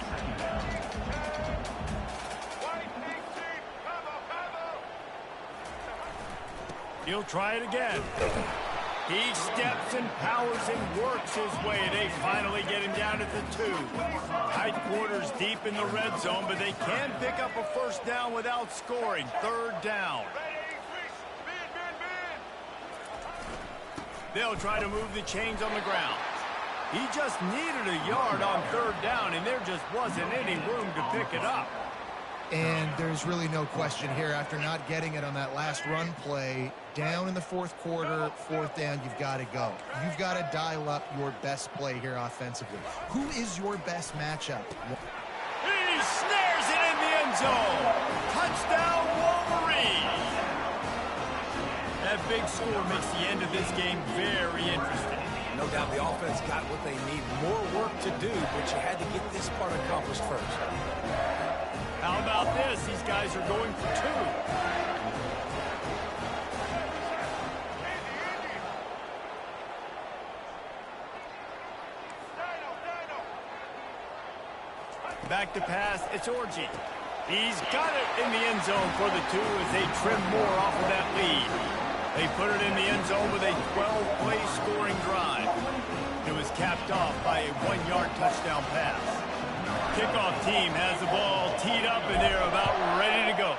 Speaker 1: He'll try it again. He steps and powers and works his way. They finally get him down at the 2. Tight quarters deep in the red zone, but they can pick up a first down without scoring. 3rd down. They'll try to move the chains on the ground. He just needed a yard on 3rd down, and there just wasn't any room to pick it up.
Speaker 2: And there's really no question here. After not getting it on that last run play, down in the 4th quarter, 4th down, you've got to go. You've got to dial up your best play here offensively. Who is your best matchup?
Speaker 1: He snares it in the end zone. Touchdown, Wolverines. That big score makes the end of this game very interesting.
Speaker 3: No doubt the offense got what they need. More work to do, but you had to get this part accomplished first.
Speaker 1: How about this? These guys are going for 2. Back to pass, it's Orji. He's got it in the end zone for the 2 as they trim more off of that lead. They put it in the end zone with a 12-play scoring drive. It was capped off by a 1-yard touchdown pass. Kickoff team has the ball teed up, and they're about ready to go.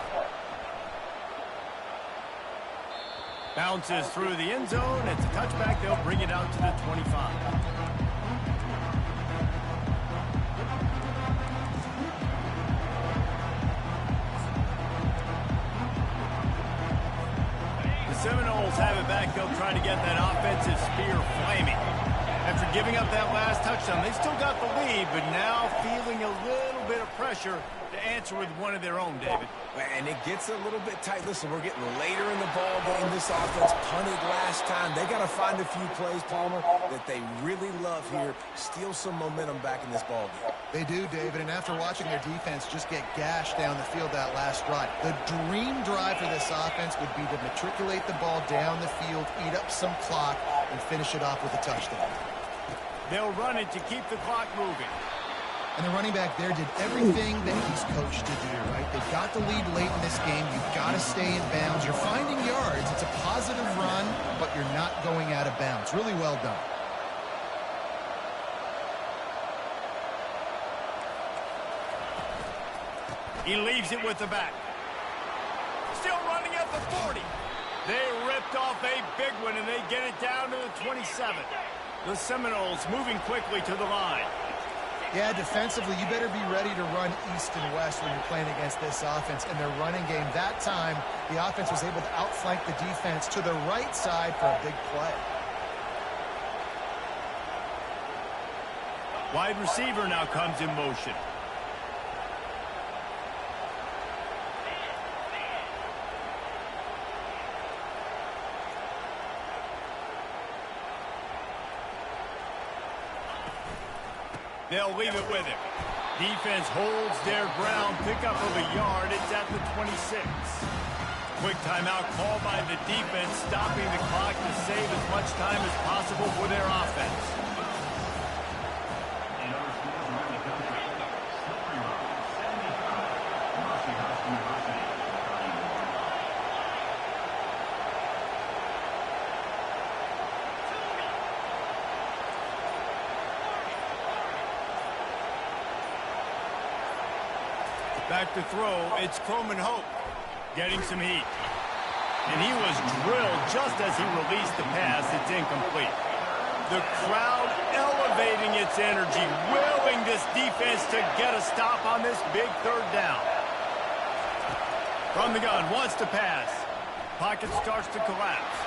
Speaker 1: Bounces through the end zone. It's a touchback. They'll bring it out to the 25. Seminoles have it back. They'll try to get that offensive spear flaming. After giving up that last touchdown, they still got the lead, but now feeling a little bit of pressure to answer with one of their own, David.
Speaker 3: And it gets a little bit tight. Listen, we're getting later in the ball game. This offense punted last time. They got to find a few plays, Palmer, that they really love here. Steal some momentum back in this ball game.
Speaker 2: They do, David, and after watching their defense just get gashed down the field that last drive, the dream drive for this offense would be to matriculate the ball down the field, eat up some clock, and finish it off with a touchdown.
Speaker 1: They'll run it to keep the clock moving.
Speaker 2: And the running back there did everything that he's coached to do, right? They got the lead late in this game. You've got to stay in bounds. You're finding yards. It's a positive run, but you're not going out of bounds. Really well done.
Speaker 1: He leaves it with the back. Still running at the 40. They ripped off a big one, and they get it down to the 27. The Seminoles moving quickly to the line.
Speaker 2: Yeah, defensively, you better be ready to run east and west when you're playing against this offense. And their running game, that time, the offense was able to outflank the defense to the right side for a big play.
Speaker 1: Wide receiver now comes in motion. They'll leave it with him. Defense holds their ground. Pickup of a yard. It's at the 26. Quick timeout call by the defense, stopping the clock to save as much time as possible for their offense.
Speaker 5: And our scores around the country. Slippery Rock, 75. Mercy House University, 31.
Speaker 1: Back to throw, it's Coleman Hope getting some heat. And he was drilled just as he released the pass. It's incomplete. The crowd elevating its energy, willing this defense to get a stop on this big third down. From the gun, wants to pass. Pocket starts to collapse.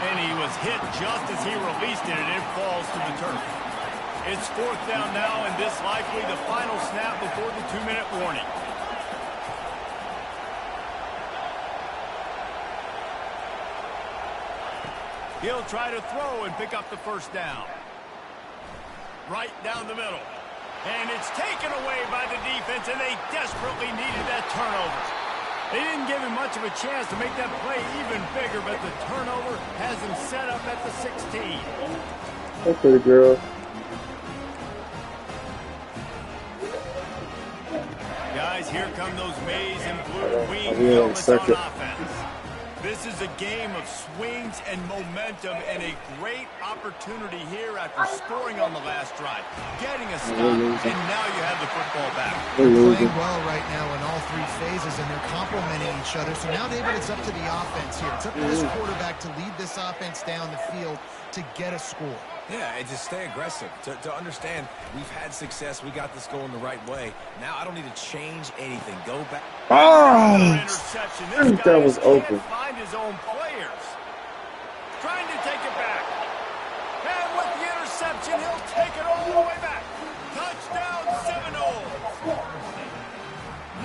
Speaker 1: And he was hit just as he released it, and it falls to the turf. It's fourth down now, and this likely the final snap before the 2-minute warning. He'll try to throw and pick up the first down. Right down the middle. And it's taken away by the defense, and they desperately needed that turnover. They didn't give him much of a chance to make that play even bigger, but the turnover has him set up at the 16.
Speaker 4: That's pretty good.
Speaker 1: Guys, here come those maize and blue wing helmets on offense. This is a game of swings and momentum, and a great opportunity here after scoring on the last drive, getting a stop, and now you have the football back.
Speaker 2: They're playing well right now in all three phases, and they're complementing each other. So now, David, it's up to the offense here. It's up to this quarterback to lead this offense down the field to get a score.
Speaker 3: Yeah, and to stay aggressive, to understand we've had success, we got this going the right way. Now I don't need to change anything. Go back.
Speaker 1: Interception. This guy
Speaker 4: that was open.
Speaker 1: can't find his own players. Trying to take it back. And with the interception, he'll take it all the way back. Touchdown, Seminoles.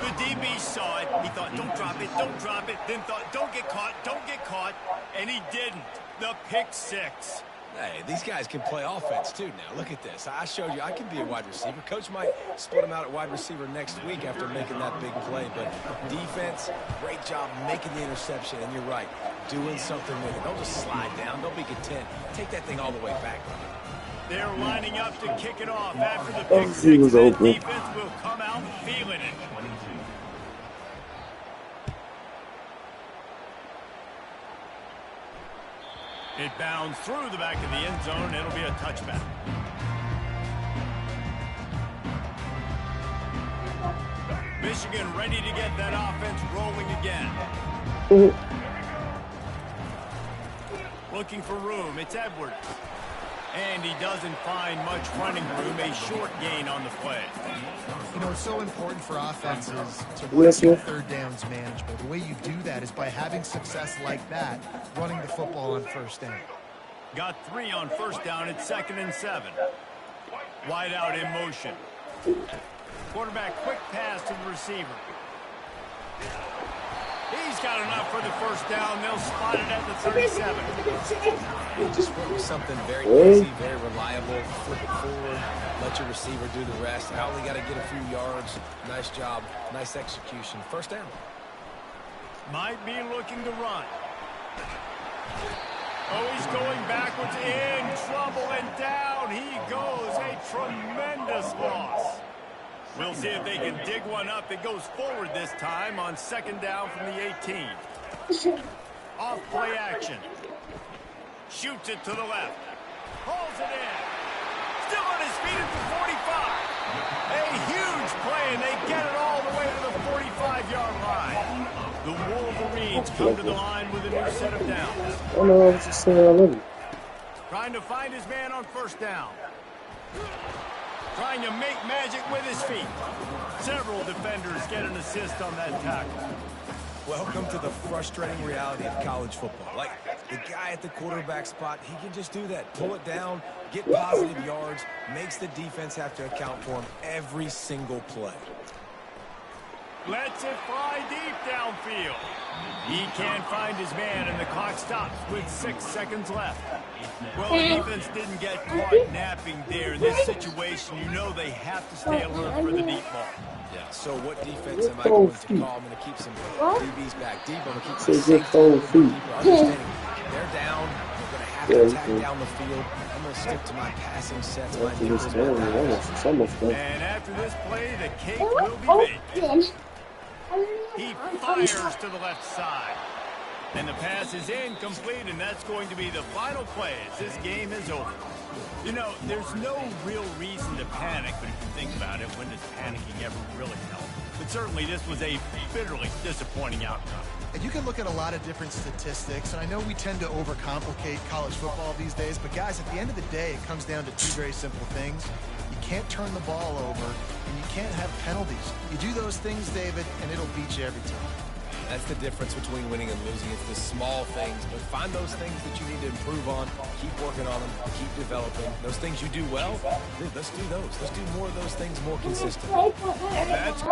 Speaker 1: The DB saw it. He thought, don't drop it, don't drop it. Then thought, don't get caught. And he didn't. The pick six.
Speaker 3: Hey, these guys can play offense, too, now. Look at this. I showed you I can be a wide receiver. Coach might split him out at wide receiver next week after making that big play. But defense, great job making the interception. And you're right, doing something with it. Don't just slide down. Don't be content. Take that thing all the way back.
Speaker 1: They're lining up to kick it off after the pick six. The defense will come out feeling it.
Speaker 5: 22.
Speaker 1: It bounds through the back of the end zone. It'll be a touchback. Michigan ready to get that offense rolling again. Looking for room. It's Edwards. And he doesn't find much running room. A short gain on the play.
Speaker 2: You know, it's so important for offenses to make third downs manageable. The way you do that is by having success like that, running the football on first down.
Speaker 1: Got 3 on first down. It's 2nd and 7. Wide out in motion. Quarterback quick pass to the receiver. He's got enough for the first down. They'll spot it at the 37.
Speaker 3: Just went with something very easy, very reliable. Flip it forward. Let your receiver do the rest. I only got to get a few yards. Nice job. Nice execution. First down.
Speaker 1: Might be looking to run. Oh, he's going backwards, in trouble, and down he goes. A tremendous loss. We'll see if they can dig one up. It goes forward this time on 2nd down from the 18. Off play action. Shoots it to the left. Pulls it in. Still on his feet at the 45. A huge play, and they get it all the way to the 45-yard line. The Wolverines come to the line with a new set of downs.
Speaker 4: Oh no, I was just saying I love you.
Speaker 1: Trying to find his man on first down. trying to make magic with his feet. Several defenders get an assist on that tackle.
Speaker 3: Welcome to the frustrating reality of college football. Like, the guy at the quarterback spot, he can just do that. Pull it down, get positive yards, makes the defense have to account for him every single play.
Speaker 1: Lets it fly deep downfield. He can't find his man, and the clock stops with 6 seconds left. Well, the defense didn't get caught napping there. In this situation, you know they have to stay alert for the deep ball.
Speaker 3: Yeah, so what defense am I going to call? I'm going to keep some DBs back deep. I'm going to keep some safety deeper. Understanding they're down. They're going to have to attack down the field. I'm going to stick to my passing sets. My
Speaker 1: and after this play, the cake will be baked. He fires to the left side. And the pass is incomplete, and that's going to be the final play as this game is over. You know, there's no real reason to panic, but if you think about it, when does panicking ever really help? But certainly this was a bitterly disappointing outcome.
Speaker 2: And you can look at a lot of different statistics, and I know we tend to overcomplicate college football these days, but guys, at the end of the day, it comes down to two very simple things. You can't turn the ball over, and you can't have penalties. You do those things, David, and it'll beat you every time.
Speaker 3: That's the difference between winning and losing. It's the small things, but find those things that you need to improve on. Keep working on them. Keep developing. Those things you do well, let's do those. Let's do more of those things more consistently.
Speaker 1: That's